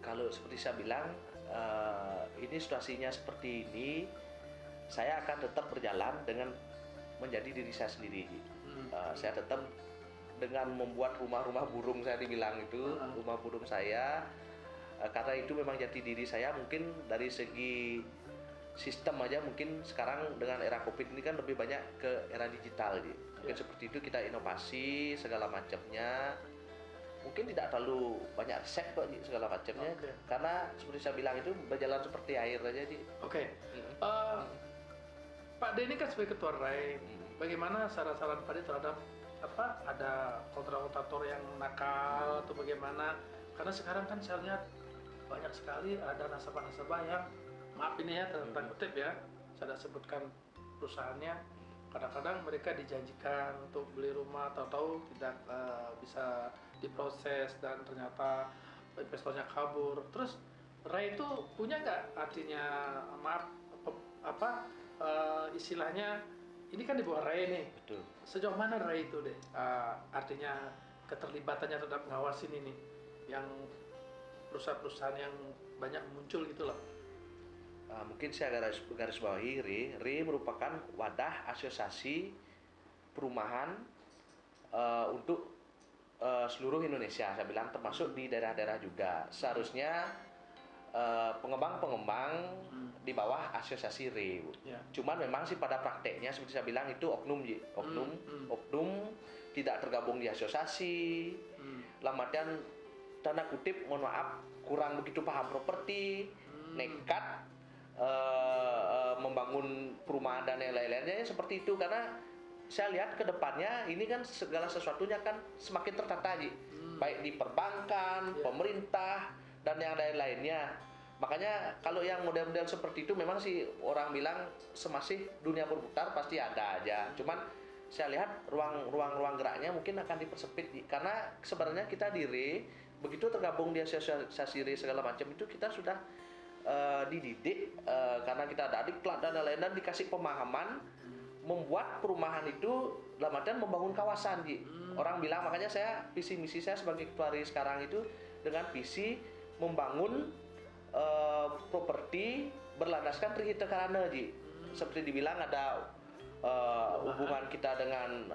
Kalau seperti saya bilang, ini situasinya seperti ini, saya akan tetap berjalan dengan menjadi diri saya sendiri. Saya tetap dengan membuat rumah-rumah burung, saya dibilang itu rumah burung saya, karena itu memang jati diri saya. Mungkin dari segi sistem aja, mungkin sekarang dengan era COVID ini kan lebih banyak ke era digital. Mungkin seperti itu kita inovasi segala macamnya. Mungkin tidak terlalu banyak riset kok segala macamnya, karena seperti saya bilang itu berjalan seperti air aja Ji. Pak De ini kan sebagai ketua RAI, bagaimana saran-saran Pak De terhadap ada kontraktor yang nakal atau bagaimana? Karena sekarang kan saya lihat banyak sekali ada nasabah-nasabah yang, maaf ini ya tentang kutip ya, saya tidak sebutkan perusahaannya. Kadang-kadang mereka dijanjikan untuk beli rumah, tahu-tahu tidak bisa diproses dan ternyata investornya kabur. Terus RAI itu punya nggak, artinya maaf istilahnya ini kan di bawah RAI nih. Betul. Sejauh mana RAI itu deh artinya keterlibatannya terhadap ngawasin ini yang perusahaan-perusahaan yang banyak muncul gitu loh. Mungkin saya garis bawahi, RI merupakan wadah asosiasi perumahan untuk seluruh Indonesia. Saya bilang termasuk di daerah-daerah juga. Seharusnya pengembang-pengembang di bawah asosiasi RI. Cuman memang sih pada prakteknya seperti saya bilang itu oknum, oknum tidak tergabung di asosiasi. Lamatan tanda kutip, mohon maaf, kurang begitu paham properti, nekat membangun perumahan dan yang lain-lainnya seperti itu. Karena saya lihat ke depannya ini kan segala sesuatunya kan semakin tertata baik di perbankan, pemerintah dan yang lain-lainnya. Makanya kalau yang model-model seperti itu memang sih orang bilang semasih dunia berputar pasti ada aja. Cuman saya lihat ruang geraknya mungkin akan dipersempit karena sebenarnya kita diri begitu tergabung di asosiasi segala macam itu kita sudah dididik karena kita ada diklat dan lain-lain dan dikasih pemahaman membuat perumahan itu dalam artian membangun kawasan orang bilang. Makanya saya visi misi saya sebagai ketua RI sekarang itu dengan visi membangun properti berlandaskan trihita karana seperti dibilang ada hubungan kita dengan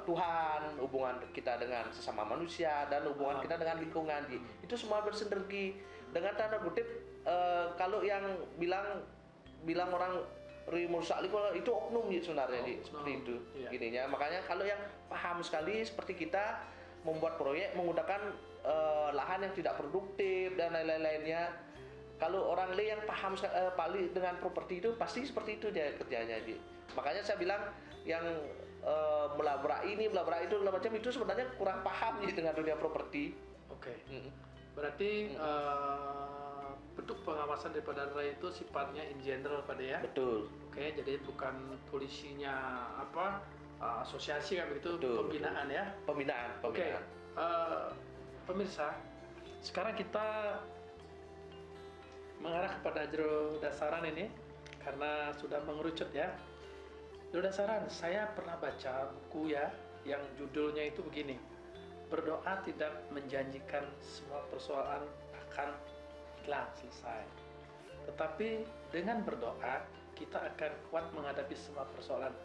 Tuhan, hubungan kita dengan sesama manusia dan hubungan kita dengan lingkungan itu semua bersinergi. Dengan tanda kutip kalau yang bilang orang merusak lingkungan itu oknum sebenarnya seperti itu gininya. Makanya kalau yang paham sekali seperti kita membuat proyek menggunakan lahan yang tidak produktif dan lain-lainnya. Kalau orang lain yang paham dengan properti itu pasti seperti itu dia kerjanya. Makanya saya bilang yang belabrak ini belabrak itu macam itu sebenarnya kurang paham dengan dunia properti. Berarti bentuk pengawasan daripada RAI itu sifatnya in general pada ya. Betul. Jadi bukan polisinya asosiasi kan begitu. Betul, pembinaan betul. Ya. Pembinaan. Pemirsa, sekarang kita mengarah kepada Jero Dasaran ini karena sudah mengerucut ya. Jero Dasaran, saya pernah baca buku ya yang judulnya itu begini. Berdoa tidak menjanjikan semua persoalan akan hilang selesai. Tetapi dengan berdoa kita akan kuat menghadapi semua persoalan.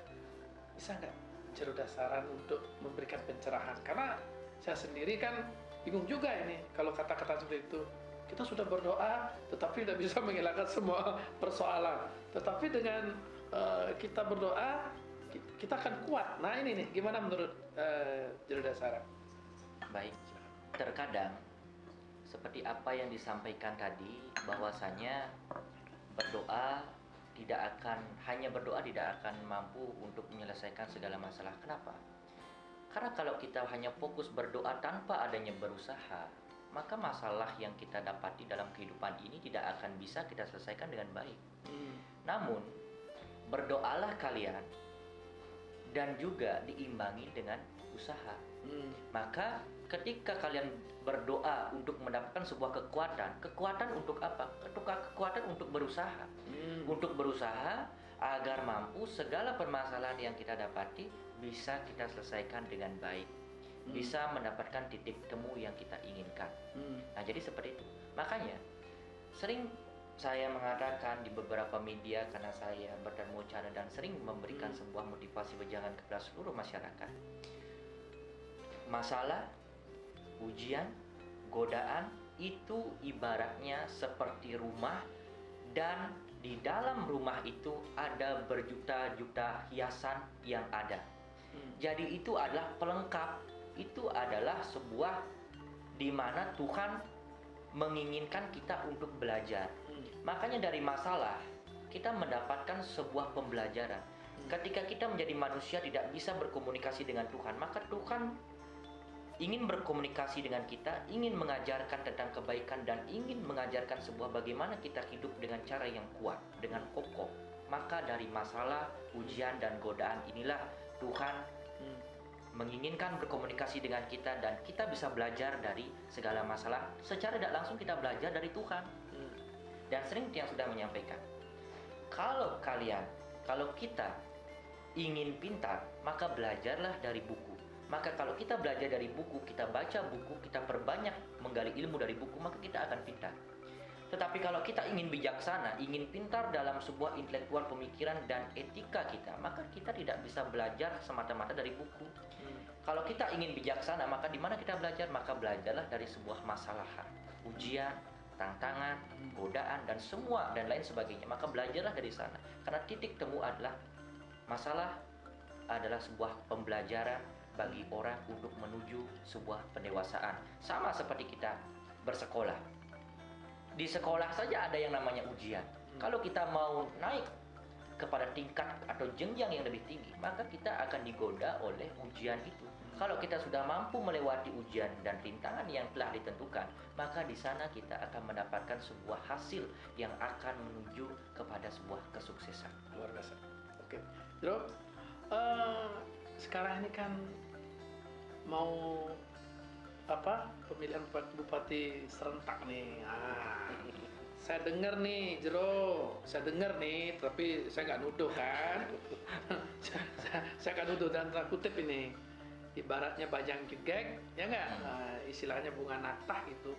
Bisa nggak Jero Dasaran untuk memberikan pencerahan? Karena saya sendiri kan bingung juga ini kalau kata-kata seperti itu. Kita sudah berdoa, tetapi tidak bisa menghilangkan semua persoalan. Tetapi dengan kita berdoa, kita akan kuat. Nah ini nih, gimana menurut Jero Dasaran? Baik, terkadang seperti apa yang disampaikan tadi, bahwasanya hanya berdoa tidak akan mampu untuk menyelesaikan segala masalah. Kenapa? Karena kalau kita hanya fokus berdoa tanpa adanya berusaha, maka masalah yang kita dapati dalam kehidupan ini tidak akan bisa kita selesaikan dengan baik. Namun, berdoalah kalian dan juga diimbangi dengan usaha. Maka ketika kalian berdoa untuk mendapatkan sebuah kekuatan untuk apa? Kekuatan untuk berusaha. Untuk berusaha agar mampu segala permasalahan yang kita dapati bisa kita selesaikan dengan baik. Bisa mendapatkan titik temu yang kita inginkan. Nah, jadi seperti itu. Makanya sering saya mengatakan di beberapa media, karena saya bertemu cara dan sering memberikan sebuah motivasi wejangan kepada seluruh masyarakat. Masalah, ujian, godaan itu ibaratnya seperti rumah, dan di dalam rumah itu ada berjuta-juta hiasan yang ada. Jadi itu adalah pelengkap, itu adalah sebuah di mana Tuhan menginginkan kita untuk belajar. Makanya dari masalah kita mendapatkan sebuah pembelajaran. Ketika kita menjadi manusia tidak bisa berkomunikasi dengan Tuhan, maka Tuhan ingin berkomunikasi dengan kita, ingin mengajarkan tentang kebaikan dan ingin mengajarkan sebuah bagaimana kita hidup dengan cara yang kuat, dengan kokoh. Maka dari masalah, ujian dan godaan inilah Tuhan menginginkan berkomunikasi dengan kita, dan kita bisa belajar dari segala masalah. Secara tidak langsung kita belajar dari Tuhan. Dan sering yang sudah menyampaikan, kalau kita ingin pintar, maka belajarlah dari buku. Maka kalau kita belajar dari buku, kita baca buku, kita perbanyak menggali ilmu dari buku, maka kita akan pintar. Tetapi kalau kita ingin bijaksana, ingin pintar dalam sebuah intelektual pemikiran dan etika kita, maka kita tidak bisa belajar semata-mata dari buku. Kalau kita ingin bijaksana, maka di mana kita belajar? Maka belajarlah dari sebuah masalah, ujian, tantangan, godaan, dan semua dan lain sebagainya. Maka belajarlah dari sana. Karena titik temu adalah masalah adalah sebuah pembelajaran bagi orang untuk menuju sebuah pendewasaan. Sama seperti kita bersekolah. Di sekolah saja ada yang namanya ujian. Kalau kita mau naik kepada tingkat atau jenjang yang lebih tinggi, maka kita akan digoda oleh ujian itu. Kalau kita sudah mampu melewati ujian dan rintangan yang telah ditentukan, maka di sana kita akan mendapatkan sebuah hasil yang akan menuju kepada sebuah kesuksesan. Luar biasa. Oke, Jero, sekarang ini kan mau pemilihan bupati serentak nih. Saya dengar nih, Jero, tapi saya nggak nuduh kan. saya nggak nuduh dan tanda kutip ini. Ibaratnya bajang jegek, ya nggak? Istilahnya bunga natah gitu.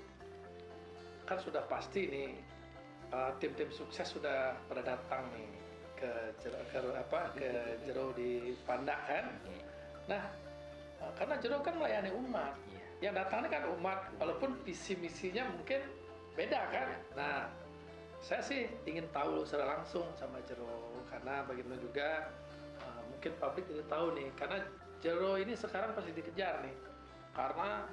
Kan sudah pasti nih, tim-tim sukses sudah pada datang nih ke Jero di Pandak kan. Nah, karena Jero kan melayani umat. Yang datangnya kan umat, walaupun visi misinya mungkin beda kan. Nah, saya sih ingin tahu secara langsung sama Jero, karena bagaimana juga mungkin publik ingin tahu nih, karena Jero ini sekarang pasti dikejar nih, karena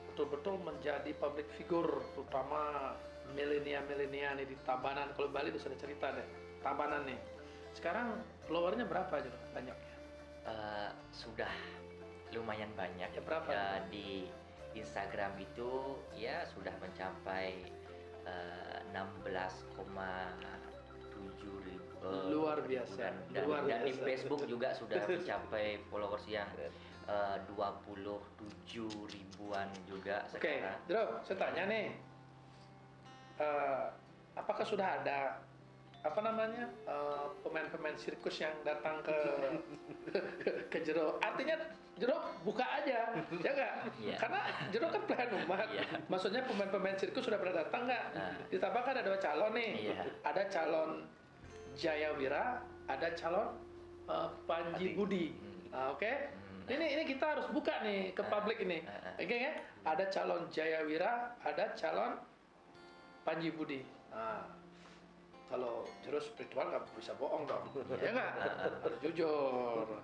betul-betul menjadi public figure, terutama milenial nih di Tabanan. Kalau Bali sudah cerita deh, Tabanan nih. Sekarang followernya berapa Jero? Banyaknya? Sudah lumayan banyak. Ya, berapa? Di Instagram itu ya sudah mencapai 16,7 ribu. Luar biasa. Dan di Facebook juga sudah mencapai followers yang 27 ribuan juga Oke, sekarang. Jero, saya tanya nih, apakah sudah ada pemain-pemain sirkus yang datang ke ke Jero? Artinya Jero buka aja, ya nggak? Iya. Karena Jero kan pelayan umat. Iya. Maksudnya pemain-pemain sirkus sudah pernah datang nggak? Nah. Ditambah kan ada 2 calon nih. Iya. Ada calon Jayawira, ada calon Panji Adi. Budi. Oke. Ini kita harus buka nih ke publik ini. Oke ya? Ada calon Jayawira, ada calon Panji Budi. Nah, kalau Jero spiritual nggak bisa bohong dong, ya nggak? Harus jujur.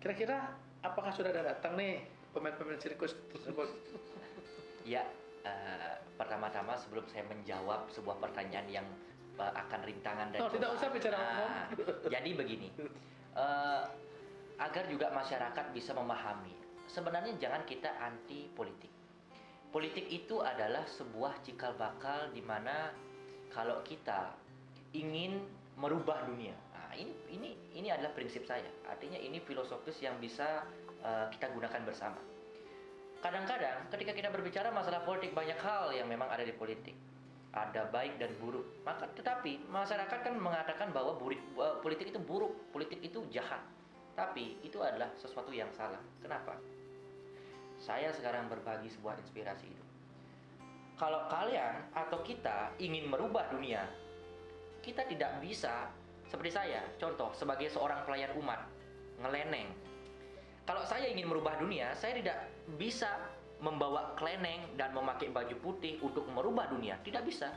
Kira-kira apakah sudah ada datang nih pemain-pemain sirkus tersebut? Ya, pertama-tama sebelum saya menjawab sebuah pertanyaan yang akan rintangan dan Tidak usah bicara umum. Jadi begini, agar juga masyarakat bisa memahami, sebenarnya jangan kita anti politik. Politik itu adalah sebuah cikal bakal di mana kalau kita ingin merubah dunia. Nah, ini adalah prinsip saya. Artinya ini filosofis yang bisa kita gunakan bersama. Kadang-kadang ketika kita berbicara masalah politik, banyak hal yang memang ada di politik. Ada baik dan buruk. Tetapi masyarakat kan mengatakan bahwa politik itu buruk, politik itu jahat. Tapi itu adalah sesuatu yang salah. Kenapa? Saya sekarang berbagi sebuah inspirasi itu. Kalau kalian atau kita ingin merubah dunia, kita tidak bisa seperti saya, contoh sebagai seorang pelayan umat, ngeleneng. Kalau saya ingin merubah dunia, saya tidak bisa membawa keleneng dan memakai baju putih untuk merubah dunia. Tidak bisa.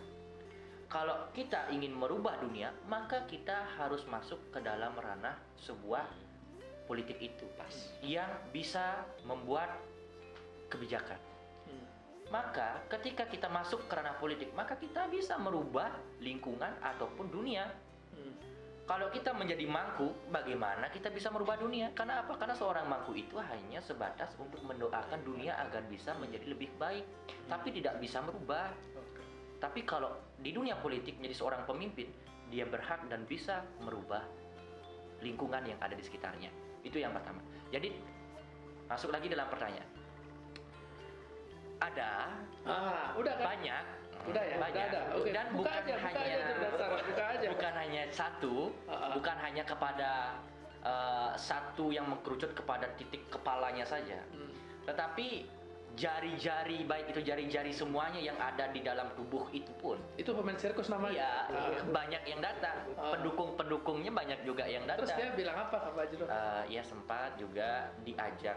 Kalau kita ingin merubah dunia, maka kita harus masuk ke dalam ranah sebuah politik itu yang bisa membuat kebijakan. Maka ketika kita masuk ke ranah politik, maka kita bisa merubah lingkungan ataupun dunia. Kalau kita menjadi mangku, bagaimana kita bisa merubah dunia? Karena apa? Karena seorang mangku itu hanya sebatas untuk mendoakan dunia agar bisa menjadi lebih baik, tapi tidak bisa merubah. Tapi kalau di dunia politik menjadi seorang pemimpin, dia berhak dan bisa merubah lingkungan yang ada di sekitarnya. Itu yang pertama. Jadi masuk lagi dalam pertanyaan. Ada Udah kan? banyak, Udah ya, banyak. udah ada. Oke. Dan Buka bukan aja, buka hanya aja, buka aja. bukan hanya satu, bukan hanya kepada satu yang mengkerucut kepada titik kepalanya saja, tetapi jari-jari, baik itu jari-jari semuanya yang ada di dalam tubuh itu pun. Itu pemain sirkus namanya. Iya, banyak yang datang. Pendukung-pendukungnya banyak juga yang datang. Terus dia bilang apa Pak Jero? Ya sempat juga diajak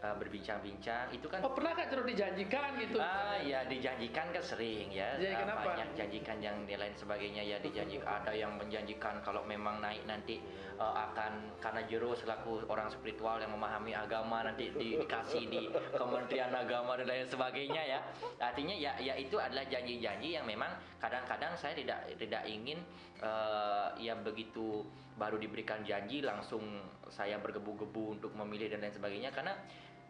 berbincang-bincang. Itu kan Pernah Kak Jero dijanjikan gitu? ya dijanjikan kan sering ya. Dijanjikan apa? Banyak janjikan yang lain sebagainya ya dijanjikan. Ada yang menjanjikan kalau memang naik nanti akan, karena Jero selaku orang spiritual yang memahami agama, nanti dikasih di Kementerian Agama dan lain sebagainya ya. Artinya ya itu adalah janji-janji yang memang kadang-kadang saya tidak ingin ya begitu baru diberikan janji langsung saya bergebu-gebu untuk memilih dan lain sebagainya, karena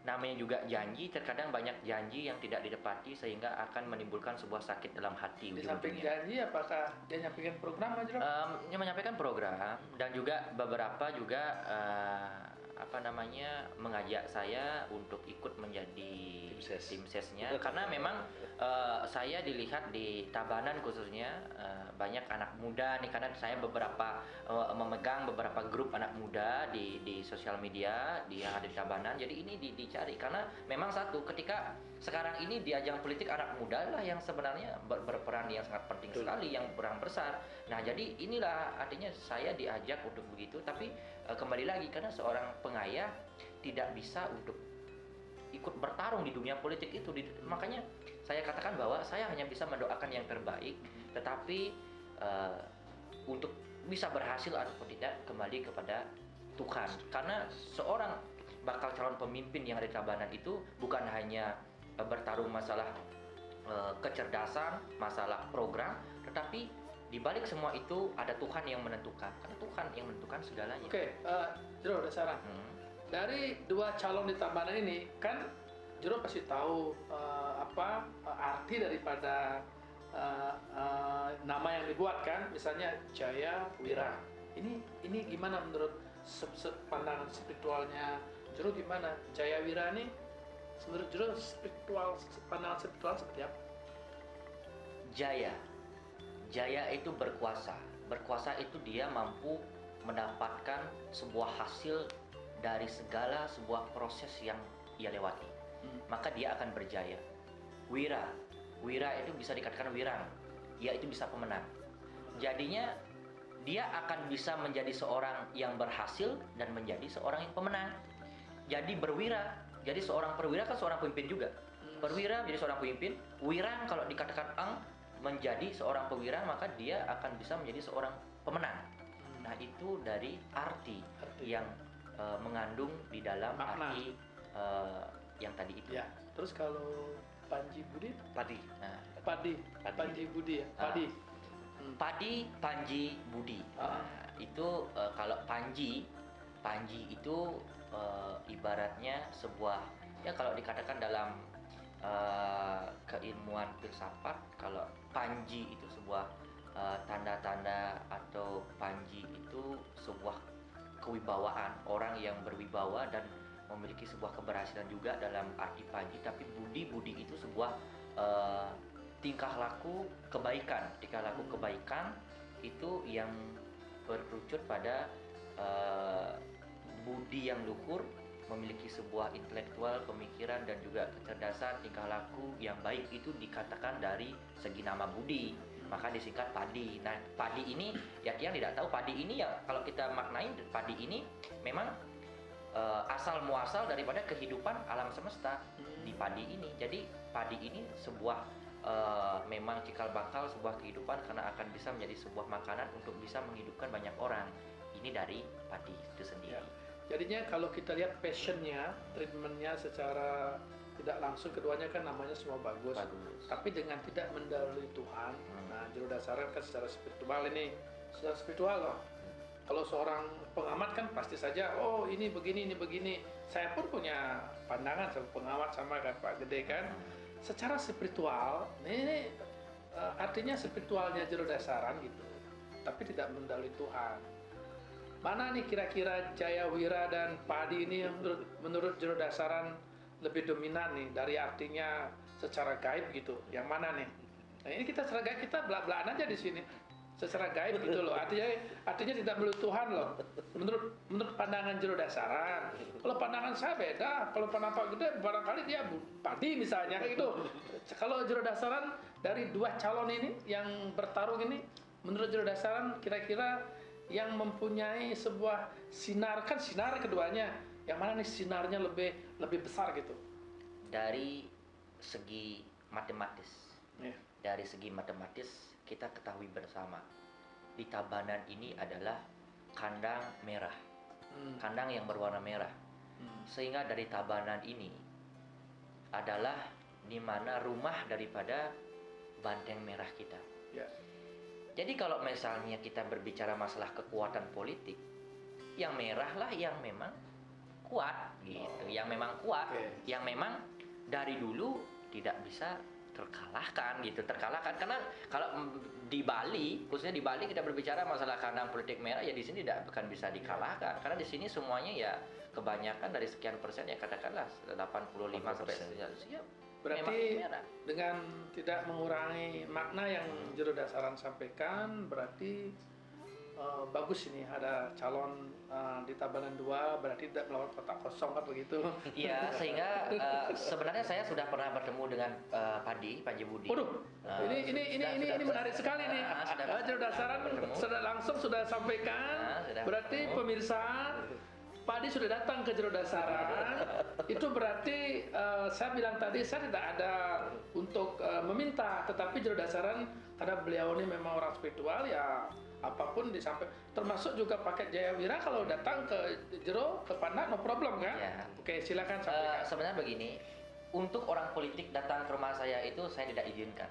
namanya juga janji, terkadang banyak janji yang tidak ditepati sehingga akan menimbulkan sebuah sakit dalam hati. Di samping ujung-ujungnya. janji, apakah dia nyampaikan program Pak Jero? Yang menyampaikan program dan juga beberapa juga mengajak saya untuk ikut menjadi tim sesnya karena memang saya dilihat di Tabanan khususnya banyak anak muda nih, karena saya beberapa memegang beberapa grup anak muda di sosial media yang ada di Tabanan. Jadi ini dicari karena memang satu, ketika sekarang ini di ajang politik anak muda lah yang sebenarnya berperan yang sangat penting sekali, yang berperan besar. Nah jadi inilah artinya saya diajak untuk begitu, tapi kembali lagi karena seorang pengayah tidak bisa untuk ikut bertarung di dunia politik itu. Makanya saya katakan bahwa saya hanya bisa mendoakan yang terbaik, tetapi untuk bisa berhasil ataupun tidak kembali kepada Tuhan. Karena seorang bakal calon pemimpin yang ada di Tabanan itu bukan hanya bertarung masalah kecerdasan, masalah program, tetapi di balik semua itu ada Tuhan yang menentukan. Karena Tuhan yang menentukan segalanya. Oke, Jero ada saran. Dari 2 calon di Tabanan ini kan Jero pasti tahu arti daripada nama yang dibuat kan, misalnya Jaya Wira. Ini gimana menurut pandangan spiritualnya Jero gimana? Jayawira nih menurut Jero spiritual, pandangan spiritual seperti apa? Jaya. Jaya itu berkuasa. Berkuasa itu dia mampu mendapatkan sebuah hasil dari segala sebuah proses yang ia lewati. Maka dia akan berjaya. Wira. Wira itu bisa dikatakan wirang. Ia itu bisa pemenang. Jadinya dia akan bisa menjadi seorang yang berhasil dan menjadi seorang yang pemenang. Jadi berwira. Jadi seorang perwira kan seorang pemimpin juga. Perwira menjadi seorang pemimpin. Wirang kalau dikatakan menjadi seorang perwira, maka dia akan bisa menjadi seorang pemenang. Nah, itu dari arti yang mengandung di dalam makna. arti yang tadi itu. Ya. Terus kalau Panji Budi, Padi. Nah, Padi, Panji Budi ya, Padi. Padi, Panji, Budi. Nah, itu kalau Panji itu ibaratnya sebuah, ya kalau dikatakan dalam keilmuan filsafat, kalau Panji itu sebuah tanda-tanda atau Panji itu sebuah kewibawaan, orang yang berwibawa dan memiliki sebuah keberhasilan juga dalam arti Panji. Tapi Budi itu sebuah tingkah laku kebaikan. Tingkah laku kebaikan itu yang berkerucut pada budi yang luhur, memiliki sebuah intelektual, pemikiran dan juga kecerdasan, tingkah laku yang baik, itu dikatakan dari segi nama Budi, maka disingkat Padi. Nah, Padi ini, ya yang tidak tahu, Padi ini ya kalau kita maknain, Padi ini memang asal muasal daripada kehidupan alam semesta di padi ini. Jadi padi ini sebuah memang cikal bakal sebuah kehidupan, karena akan bisa menjadi sebuah makanan untuk bisa menghidupkan banyak orang. Ini dari padi itu sendiri. Ya. Jadinya kalau kita lihat passionnya, treatmentnya secara tidak langsung, keduanya kan namanya semua bagus. Tapi dengan tidak mendahului Tuhan. Nah, Jero Dasaran kan secara spiritual ini, secara spiritual loh. Kalau seorang pengamat kan pasti saja, oh ini begini, ini begini. Saya pun punya pandangan sama pengamat sama kayak Pak Gede kan. Secara spiritual, ini artinya spiritualnya Jero Dasaran gitu. Tapi tidak mendahului Tuhan. Mana nih kira-kira Jayawira dan Padi ini yang menurut Jero Dasaran lebih dominan nih dari artinya secara gaib gitu? Yang mana nih? Nah, ini kita secara gaib, kita belak-belakan aja di sini. Secara gaib gitu loh. Artinya tidak menurut Tuhan loh. Menurut pandangan Jero Dasaran. Kalau pandangan saya beda. Kalau pandangan Pak Gede barangkali dia Padi misalnya kayak gitu. Kalau Jero Dasaran dari dua calon ini yang bertarung ini, menurut Jero Dasaran kira-kira yang mempunyai sebuah sinar, kan sinar keduanya, yang mana nih sinarnya lebih besar gitu? Dari segi matematis, Yeah. dari segi matematis kita ketahui bersama di Tabanan ini adalah kandang merah, kandang yang berwarna merah, sehingga dari Tabanan ini adalah di mana rumah daripada banteng merah kita. Yeah. Jadi kalau misalnya kita berbicara masalah kekuatan politik, yang merah lah yang memang kuat gitu, yang memang kuat, yang memang dari dulu tidak bisa terkalahkan gitu, karena kalau di Bali, khususnya di Bali kita berbicara masalah kandang politik merah, ya di sini tidak akan bisa dikalahkan, karena di sini semuanya ya kebanyakan dari sekian persen, ya katakanlah 85 sampai 100%, ya. Berarti dengan tidak mengurangi makna yang Jero Dasaran sampaikan, berarti bagus ini ada calon di Tabanan 2, berarti tidak melawan kotak kosong kan begitu? Iya, sehingga sebenarnya saya sudah pernah bertemu dengan Panji Budi. Waduh, ini menarik sekali nih. Jero Dasaran sudah sampaikan, berarti pemirsa Padi sudah datang ke Jero Dasaran. Itu berarti saya bilang tadi saya tidak ada untuk meminta, tetapi Jero Dasaran karena beliau ini memang orang spiritual, ya apapun disampaikan, termasuk juga pakai Jayawira kalau datang ke Jero, ke Pandak, no problem kan? Ya. Oke, silakan sampaikan. Sebenarnya begini, untuk orang politik datang ke rumah saya itu saya tidak izinkan.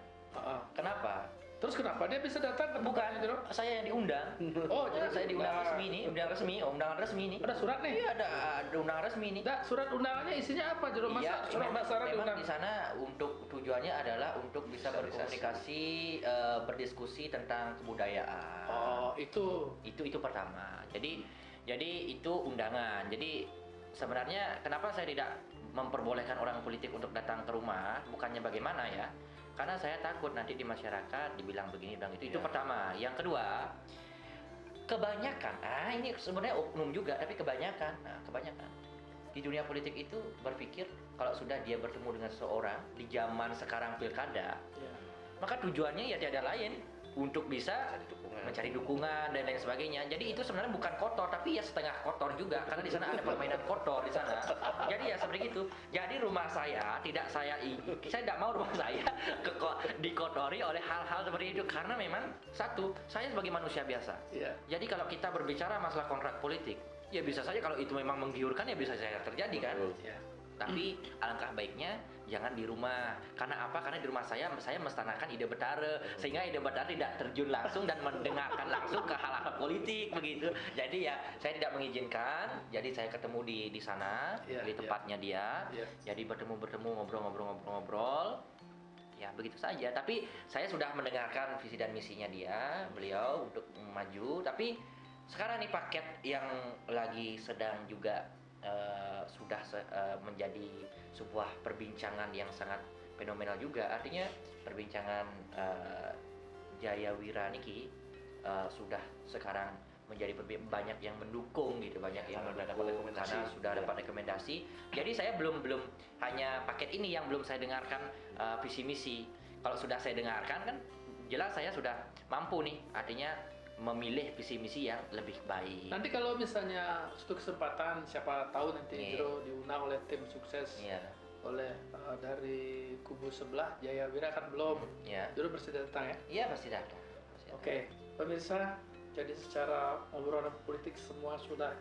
Kenapa? Terus kenapa dia bisa datang ke Bukan, Jero? saya yang diundang. Oh, jadi saya diundang resmi nih, undangan resmi nih. Ada surat nih? Iya, ada undangan resmi nih. Nah, surat undangannya isinya apa, Jero? Masa Iya, surat Dasaran memang diundang? di sana untuk tujuannya adalah untuk bisa berkomunikasi, berdiskusi tentang kebudayaan. Oh, itu. Itu pertama. Jadi itu undangan. Jadi sebenarnya kenapa saya tidak memperbolehkan orang politik untuk datang ke rumah, bukannya bagaimana ya, karena saya takut nanti di masyarakat dibilang begini bilang itu pertama. Yang kedua, kebanyakan ini sebenarnya oknum juga, tapi kebanyakan di dunia politik itu berpikir kalau sudah dia bertemu dengan seseorang di zaman sekarang pilkada, maka tujuannya ya tiada lain untuk bisa mencari dukungan dan lain sebagainya. Jadi itu sebenarnya bukan kotor, tapi ya setengah kotor juga karena di sana ada permainan kotor di sana. Jadi ya seperti itu. Jadi rumah saya saya tidak mau rumah saya dikotori oleh hal-hal seperti itu karena memang satu, saya sebagai manusia biasa. Jadi kalau kita berbicara masalah kontrak politik, ya bisa saja kalau itu memang menggiurkan ya bisa saja terjadi kan. Tapi alangkah baiknya jangan di rumah. Karena apa? Karena di rumah saya mestanakan ide Betara, sehingga ide Betara tidak terjun langsung dan mendengarkan langsung ke hal-hal politik begitu. Jadi ya saya tidak mengizinkan. Jadi saya ketemu di sana, di tempatnya dia. Jadi bertemu ngobrol. Ya begitu saja. Tapi saya sudah mendengarkan visi dan misinya beliau untuk maju. Tapi sekarang nih paket yang lagi sedang juga sudah menjadi sebuah perbincangan yang sangat fenomenal juga. Artinya perbincangan Jaya Wira niki sudah sekarang menjadi banyak yang mendukung gitu, banyak yang mendukung karena sudah dapat rekomendasi. Jadi saya belum hanya paket ini yang belum saya dengarkan visi misi. Kalau sudah saya dengarkan kan jelas saya sudah mampu nih, artinya memilih visi misi yang lebih baik. Nanti kalau misalnya suatu kesempatan, siapa tahu nanti Jero diundang oleh tim sukses oleh dari kubu sebelah, Jaya Wira kan belum. Jero bersedia datang ya? Iya pasti datang. Oke, pemirsa, jadi secara obrolan politik semua sudah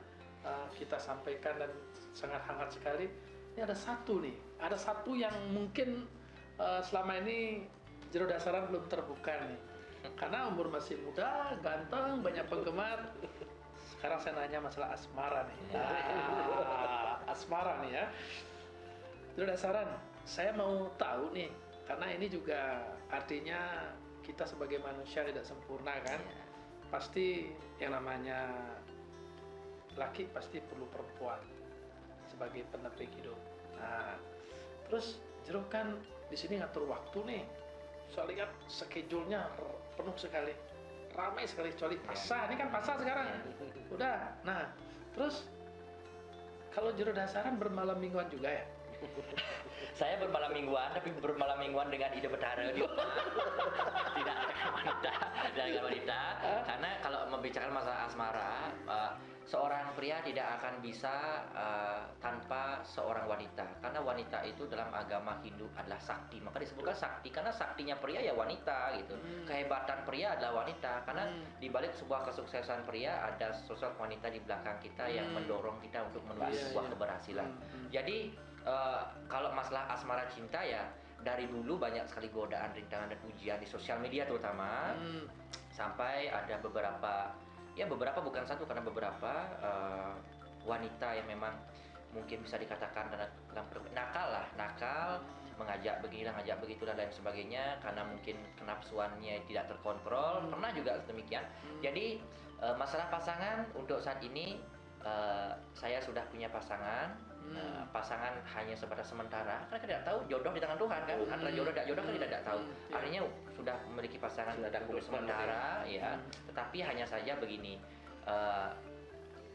kita sampaikan dan sangat hangat sekali. Ini ada satu yang mungkin selama ini Jero Dasaran belum terbuka nih. Karena umur masih muda, ganteng, banyak penggemar. Sekarang saya nanya masalah asmara nih. Asmara nih ya. Jero Dasaran, saya mau tahu nih, karena ini juga artinya kita sebagai manusia tidak sempurna kan. Pasti yang namanya laki pasti perlu perempuan sebagai penepi hidup. Nah, terus Jero kan di sini ngatur waktu nih. Saya lihat schedule-nya penuh sekali, ramai sekali, kecuali pasar. Ini kan pasar sekarang. Udah. Nah, terus kalau Jero Dasaran bermalam mingguan juga ya? Saya bermalam mingguan, tapi bermalam mingguan dengan ide Betara di rumah. Tidak dengan wanita. Karena kalau membicarakan masalah asmara, seorang pria tidak akan bisa tanpa seorang wanita. Karena wanita itu dalam agama Hindu adalah sakti. Maka disebutkan sakti karena saktinya pria ya wanita gitu. Kehebatan pria adalah wanita. Karena di balik sebuah kesuksesan pria ada sosok wanita di belakang kita yang mendorong kita untuk menuju sebuah keberhasilan. Jadi kalau masalah asmara cinta ya dari dulu banyak sekali godaan, rintangan dan ujian di sosial media terutama. Sampai ada beberapa bukan satu karena beberapa wanita yang memang mungkin bisa dikatakan dalam nakal, mengajak beginilah, ngajak begitulah dan sebagainya karena mungkin kenapsuannya tidak terkontrol. Pernah juga demikian. Jadi masalah pasangan untuk saat ini saya sudah punya pasangan. Pasangan hanya sebatas sementara karena kita tidak tahu jodoh di tangan Tuhan kan, antara jodoh dan jodoh kan kita tidak tahu. Artinya sudah memiliki pasangan sudah sementara ya, tetapi hanya saja begini,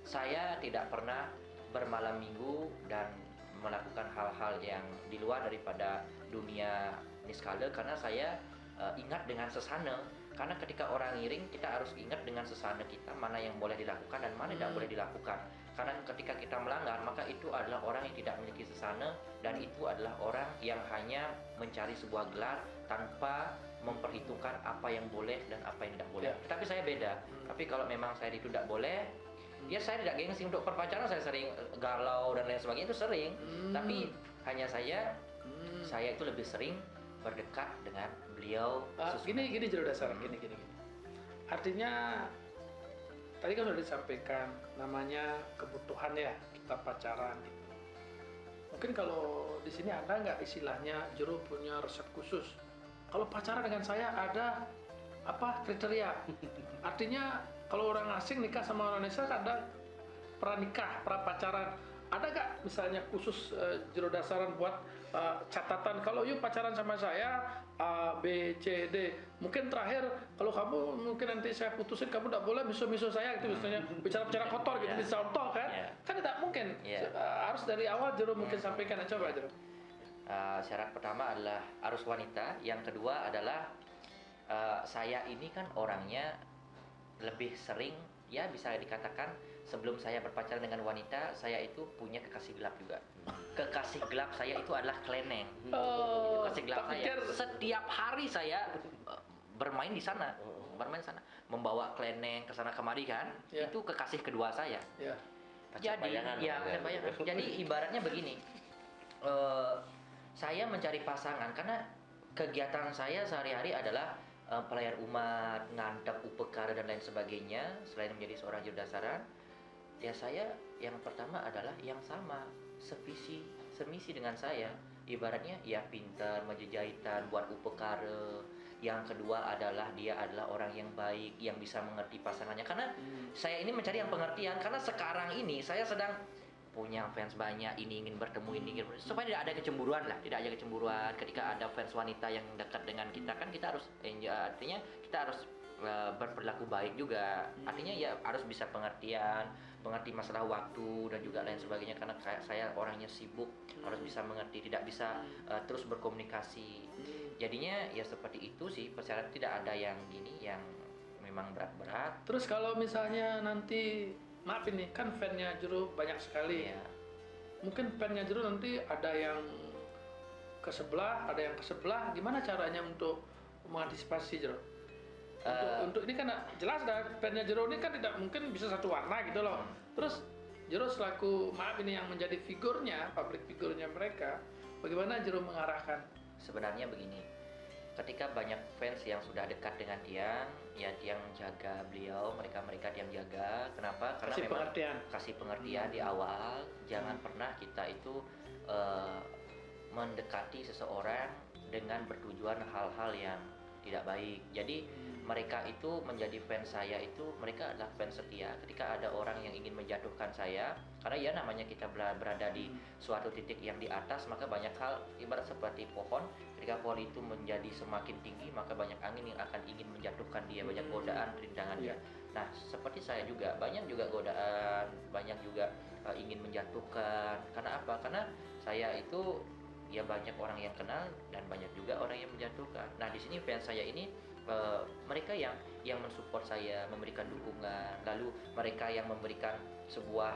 saya tidak pernah bermalam minggu dan melakukan hal-hal yang di luar daripada dunia niskala karena saya ingat dengan sesana. Karena ketika orang ngiring kita harus ingat dengan sesana kita mana yang boleh dilakukan dan mana tidak boleh dilakukan. Karena ketika kita melanggar maka itu adalah orang yang tidak memiliki sesana dan itu adalah orang yang hanya mencari sebuah gelar tanpa memperhitungkan apa yang boleh dan apa yang tidak boleh. Tetapi saya beda. Tapi kalau memang saya itu tidak boleh, ya saya tidak gengsi untuk perpacaran, saya sering galau dan lain sebagainya itu sering. Tapi hanya saya itu lebih sering berdekat dengan beliau. Gini Jero Dasaran, gini. Artinya tadi kan sudah disampaikan namanya kebutuhan ya kita pacaran. Mungkin kalau di sini ada nggak istilahnya Jero punya resep khusus? Kalau pacaran dengan saya ada apa kriteria? Artinya kalau orang asing nikah sama orang Indonesia ada pranikah, prapacaran. ada nggak misalnya khusus Jero Dasaran buat catatan kalau yuk pacaran sama saya A B C D, mungkin terakhir kalau kamu mungkin nanti saya putusin kamu tidak boleh miso-miso saya gitu, misalnya bicara-bicara kotor gitu, contoh kan, kan tidak mungkin. Harus dari awal Jero mungkin sampaikan. Coba Jero. Syarat pertama adalah harus wanita, yang kedua adalah saya ini kan orangnya lebih sering, ya bisa dikatakan sebelum saya berpacaran dengan wanita, saya itu punya kekasih gelap juga. Kekasih gelap saya itu adalah keleneng. Kekasih gelap saya. Setiap hari saya bermain di sana, membawa keleneng ke sana kemari kan. Itu kekasih kedua saya. Jadi, jadi ibaratnya begini, saya mencari pasangan karena kegiatan saya sehari-hari adalah pelayan umat, ngantap upekara dan lain sebagainya. Selain menjadi seorang Jero Dasaran, ya saya yang pertama adalah yang sama, semisi dengan saya. Ibaratnya ya pintar, menjahitan, buat upekara. Yang kedua adalah dia adalah orang yang baik, yang bisa mengerti pasangannya. Karena saya ini mencari yang pengertian, karena sekarang ini saya sedang punya fans banyak, ini ingin bertemu, ini ingin supaya tidak ada kecemburuan lah, tidak ada kecemburuan ketika ada fans wanita yang dekat dengan kita, kan kita harus artinya kita harus berperilaku baik juga, artinya ya harus bisa pengertian, mengerti masalah waktu dan juga lain sebagainya, karena saya orangnya sibuk, harus bisa mengerti, tidak bisa terus berkomunikasi. Jadinya ya seperti itu sih persyaratan, tidak ada yang gini yang memang berat-berat. Terus kalau misalnya nanti maaf ini kan fannya Jero banyak sekali ya. Mungkin fannya Jero nanti ada yang ke sebelah, ada yang ke sebelah. Gimana caranya untuk mengantisipasi Jero? Untuk ini kan jelas dah fannya Jero ini kan tidak mungkin bisa satu warna gitu loh. Terus Jero selaku maaf ini yang menjadi figurnya, public figurnya mereka, bagaimana Jero mengarahkan? Sebenarnya begini, ketika banyak fans yang sudah dekat dengan Tiang, ya Tiang jaga beliau, mereka Tiang jaga. Kenapa? Karena kasih memang pengertian. Kasih pengertian di awal. Jangan pernah kita itu mendekati seseorang dengan bertujuan hal-hal yang tidak baik. Jadi mereka itu menjadi fans saya itu, mereka adalah fans setia. Ketika ada orang yang ingin menjatuhkan saya, karena ya namanya kita berada di suatu titik yang di atas, maka banyak hal ibarat seperti pohon. Ketika pohon itu menjadi semakin tinggi, maka banyak angin yang akan ingin menjatuhkan dia, banyak godaan, rintangan dia. Nah, seperti saya juga, banyak juga godaan, banyak juga ingin menjatuhkan. Karena apa? Karena saya itu ya banyak orang yang kenal dan banyak juga orang yang menjatuhkan. Nah, di sini fans saya ini mereka yang mensupport saya, memberikan dukungan, lalu mereka yang memberikan sebuah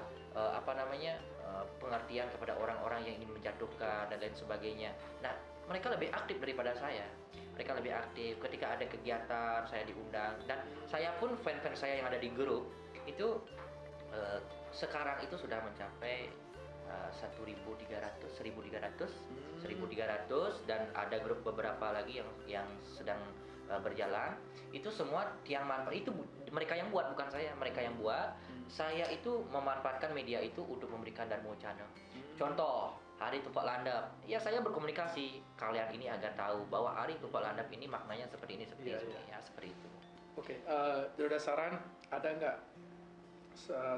pengertian kepada orang-orang yang ingin menjatuhkan dan lain sebagainya. Nah, mereka lebih aktif daripada saya. Mereka lebih aktif ketika ada kegiatan saya diundang, dan saya pun fan-fan saya yang ada di grup itu sekarang itu sudah mencapai 1.300 dan ada grup beberapa lagi yang sedang berjalan. Itu semua tiang manfaat, itu mereka yang buat, bukan saya, mereka yang buat. Saya itu memanfaatkan media itu untuk memberikan dan channel. Contoh, Hari Tupak Landap, ya saya berkomunikasi kalian ini agar tahu bahwa Hari Tupak Landap ini maknanya seperti ini, seperti itu. Ya seperti itu. Oke, Jero Dasaran, ada nggak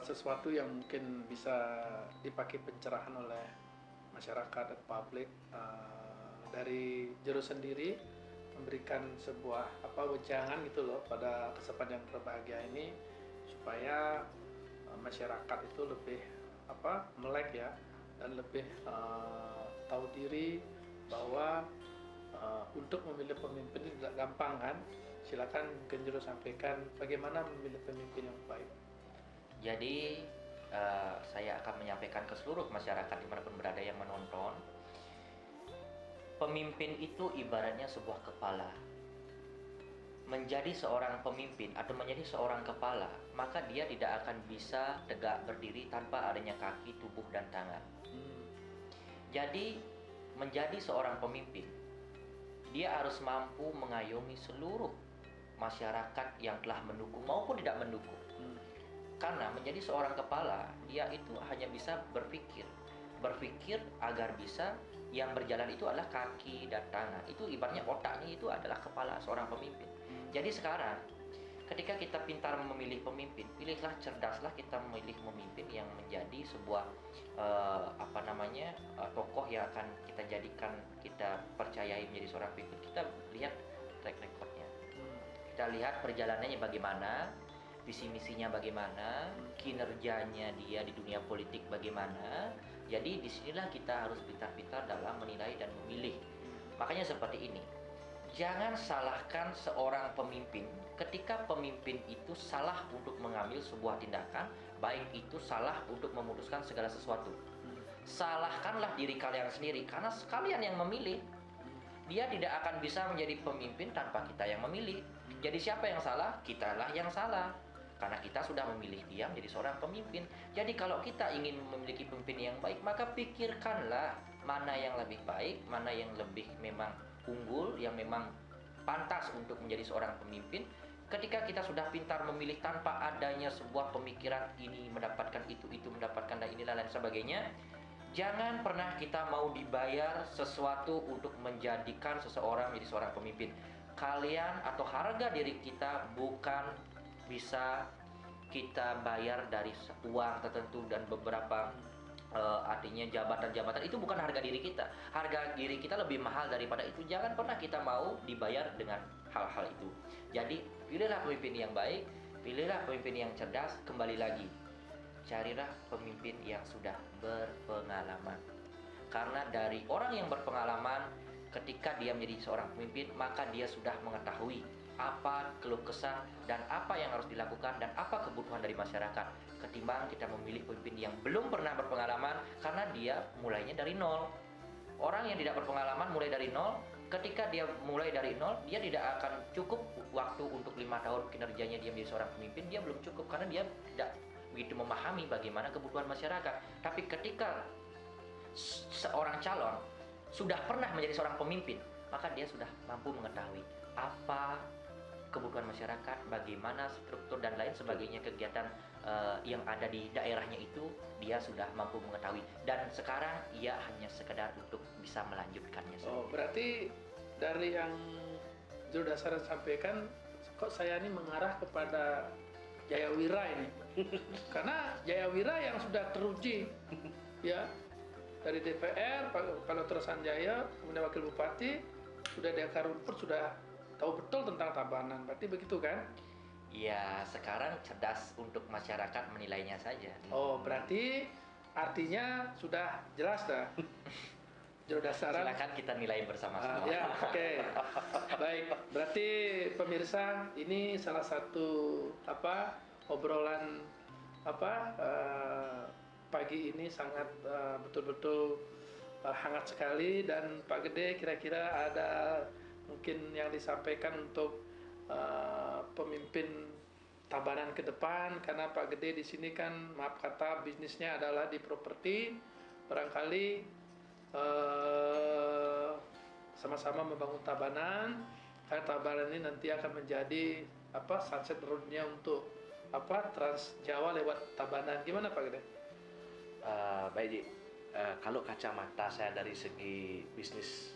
sesuatu yang mungkin bisa dipakai pencerahan oleh masyarakat dan publik dari Jero sendiri, memberikan sebuah wejangan gitu loh pada kesempatan yang berbahagia ini, supaya masyarakat itu lebih melek ya, dan lebih tahu diri bahwa untuk memilih pemimpin itu tidak gampang kan. Silakan mungkin Jero sampaikan bagaimana memilih pemimpin yang baik. Jadi saya akan menyampaikan ke seluruh masyarakat dimanapun berada yang menonton, pemimpin itu ibaratnya sebuah kepala. Menjadi seorang pemimpin atau menjadi seorang kepala, maka dia tidak akan bisa tegak berdiri tanpa adanya kaki, tubuh, dan tangan. Jadi menjadi seorang pemimpin, dia harus mampu mengayomi seluruh masyarakat yang telah mendukung maupun tidak mendukung. Karena menjadi seorang kepala, dia itu hanya bisa berpikir agar bisa, yang berjalan itu adalah kaki dan tangan. Itu ibaratnya otaknya itu adalah kepala seorang pemimpin. Jadi sekarang ketika kita pintar memilih pemimpin, pilihlah cerdaslah kita memilih pemimpin yang menjadi sebuah tokoh yang akan kita jadikan, kita percayai menjadi seorang pemimpin. Kita lihat track recordnya, kita lihat perjalanannya bagaimana, visi misinya bagaimana, kinerjanya dia di dunia politik bagaimana. Jadi disinilah kita harus pintar-pintar dalam menilai dan memilih. Makanya seperti ini, jangan salahkan seorang pemimpin ketika pemimpin itu salah untuk mengambil sebuah tindakan, baik itu salah untuk memutuskan segala sesuatu. Salahkanlah diri kalian sendiri, karena kalian yang memilih. Dia tidak akan bisa menjadi pemimpin tanpa kita yang memilih. Jadi siapa yang salah? Kitalah yang salah, karena kita sudah memilih dia menjadi seorang pemimpin. Jadi kalau kita ingin memiliki pemimpin yang baik, maka pikirkanlah mana yang lebih baik, mana yang lebih memang unggul, yang memang pantas untuk menjadi seorang pemimpin. Ketika kita sudah pintar memilih tanpa adanya sebuah pemikiran ini mendapatkan itu mendapatkan dan inilah lain sebagainya, jangan pernah kita mau dibayar sesuatu untuk menjadikan seseorang menjadi seorang pemimpin. Kalian atau harga diri kita bukan bisa kita bayar dari uang tertentu dan beberapa artinya jabatan-jabatan. Itu bukan harga diri kita. Harga diri kita lebih mahal daripada itu. Jangan pernah kita mau dibayar dengan hal-hal itu. Jadi pilihlah pemimpin yang baik, pilihlah pemimpin yang cerdas. Kembali lagi, carilah pemimpin yang sudah berpengalaman. Karena dari orang yang berpengalaman, ketika dia menjadi seorang pemimpin, maka dia sudah mengetahui apa keluh kesah dan apa yang harus dilakukan dan apa kebutuhan dari masyarakat, ketimbang kita memilih pemimpin yang belum pernah berpengalaman, karena dia mulainya dari nol. Orang yang tidak berpengalaman mulai dari nol, ketika dia mulai dari nol, dia tidak akan cukup waktu untuk 5 tahun kinerjanya dia menjadi seorang pemimpin. Dia belum cukup karena dia tidak begitu memahami bagaimana kebutuhan masyarakat. Tapi ketika seorang calon sudah pernah menjadi seorang pemimpin, maka dia sudah mampu mengetahui apa kebutuhan masyarakat, bagaimana struktur dan lain sebagainya kegiatan yang ada di daerahnya itu, dia sudah mampu mengetahui, dan sekarang ia hanya sekedar untuk bisa melanjutkannya. Oh, berarti dari yang Juru Dasar sampaikan, kok saya ini mengarah kepada Jayawira ini, karena Jayawira yang sudah teruji, ya, dari DPR, kalau Sanjaya, kemudian Wakil Bupati, sudah di akar rumput, sudah tahu betul tentang Tabanan, berarti begitu kan? Ya, sekarang cerdas untuk masyarakat menilainya saja. Oh, berarti artinya sudah jelas dah. Juru Dasaran. Silakan kita nilai bersama-sama. Ya, oke. Baik, berarti pemirsa, ini salah satu obrolan pagi ini sangat betul-betul hangat sekali. Dan Pak Gede, kira-kira ada mungkin yang disampaikan untuk pemimpin Tabanan ke depan, karena Pak Gede di sini kan, maaf kata, bisnisnya adalah di properti. Barangkali sama-sama membangun Tabanan, karena Tabanan ini nanti akan menjadi sunset road-nya untuk Trans Jawa lewat Tabanan. Gimana Pak Gede? Baik Ji, kalau kacamata saya dari segi bisnis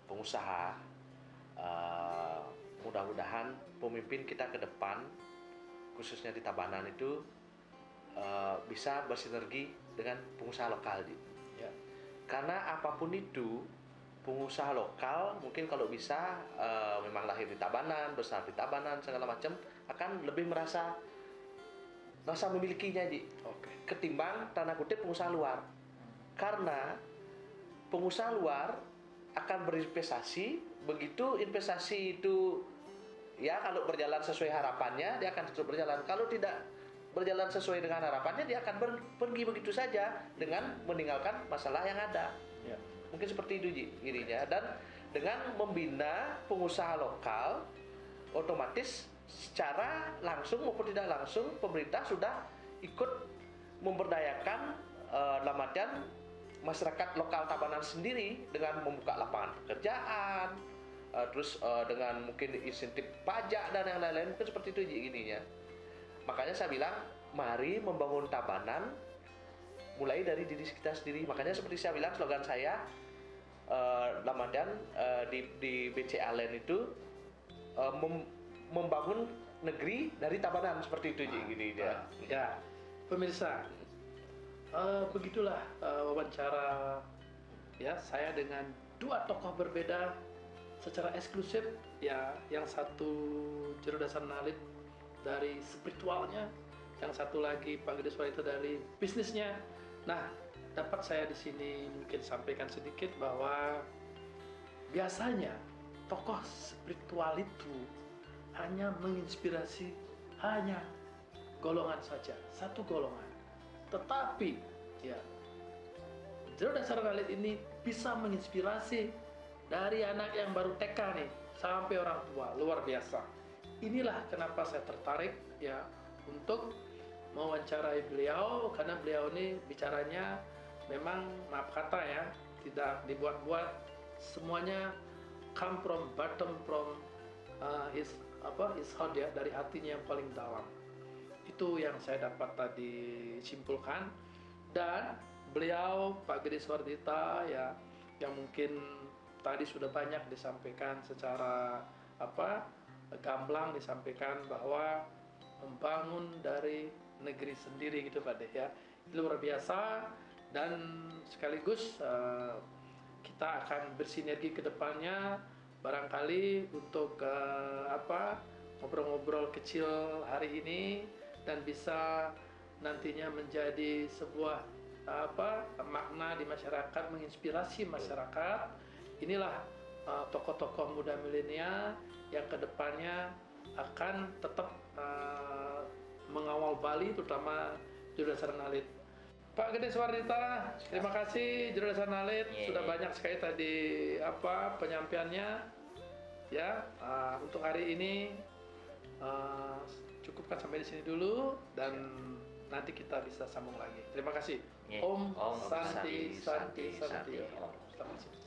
pengusaha, mudah-mudahan pemimpin kita ke depan, khususnya di Tabanan itu bisa bersinergi dengan pengusaha lokal, Ji. Ya. Karena apapun itu, pengusaha lokal mungkin kalau bisa memang lahir di Tabanan, besar di Tabanan, segala macam, akan lebih merasa memilikinya, Ji. Oke. Ketimbang tanda kutip pengusaha luar. Karena pengusaha luar akan berinvestasi, begitu investasi itu ya kalau berjalan sesuai harapannya, dia akan terus berjalan. Kalau tidak berjalan sesuai dengan harapannya, dia akan pergi begitu saja dengan meninggalkan masalah yang ada. Ya. Mungkin seperti itu jadinya. Dan dengan membina pengusaha lokal, otomatis secara langsung maupun tidak langsung pemerintah sudah ikut memberdayakan dalam artian masyarakat lokal Tabanan sendiri dengan membuka lapangan pekerjaan, terus dengan mungkin insentif pajak dan yang lain-lain, mungkin seperti itu gininya. Makanya saya bilang, mari membangun Tabanan mulai dari diri kita sendiri. Makanya seperti saya bilang, slogan saya dalam artian di BCA Land itu membangun negeri dari Tabanan seperti itu Ji, gini dia. Ya, pemirsa, begitulah wawancara ya saya dengan dua tokoh berbeda secara eksklusif ya. Yang satu Jero Dasar Nalit dari spiritualnya, yang satu lagi Pak Gede Suwarito dari bisnisnya. Nah, dapat saya di sini mungkin sampaikan sedikit bahwa biasanya tokoh spiritual itu hanya menginspirasi hanya golongan saja, satu golongan. Tetapi ya, Jero Dasar Nalit ini bisa menginspirasi dari anak yang baru TK nih sampai orang tua, luar biasa. Inilah kenapa saya tertarik ya untuk mewawancarai beliau, karena beliau ini bicaranya memang maaf kata ya, tidak dibuat-buat, semuanya come from bottom from his heart ya, dari hatinya yang paling dalam. Itu yang saya dapat tadi simpulkan. Dan beliau Pak Gede Suwarito ya, yang mungkin tadi sudah banyak disampaikan secara gamblang, disampaikan bahwa membangun dari negeri sendiri gitu Pak Deh ya, itu luar biasa. Dan sekaligus kita akan bersinergi ke depannya barangkali untuk ngobrol-ngobrol kecil hari ini, dan bisa nantinya menjadi sebuah makna di masyarakat, menginspirasi masyarakat. Inilah tokoh-tokoh muda milenial yang kedepannya akan tetap mengawal Bali, terutama Jero Dasar Nalit. Pak Gede Suwarito, terima kasih Jero Dasar Nalit, sudah banyak sekali tadi penyampaiannya ya. Untuk hari ini cukupkan sampai di sini dulu, dan nanti kita bisa sambung lagi. Terima kasih. Om Santi Santi Santi. Selamat siang.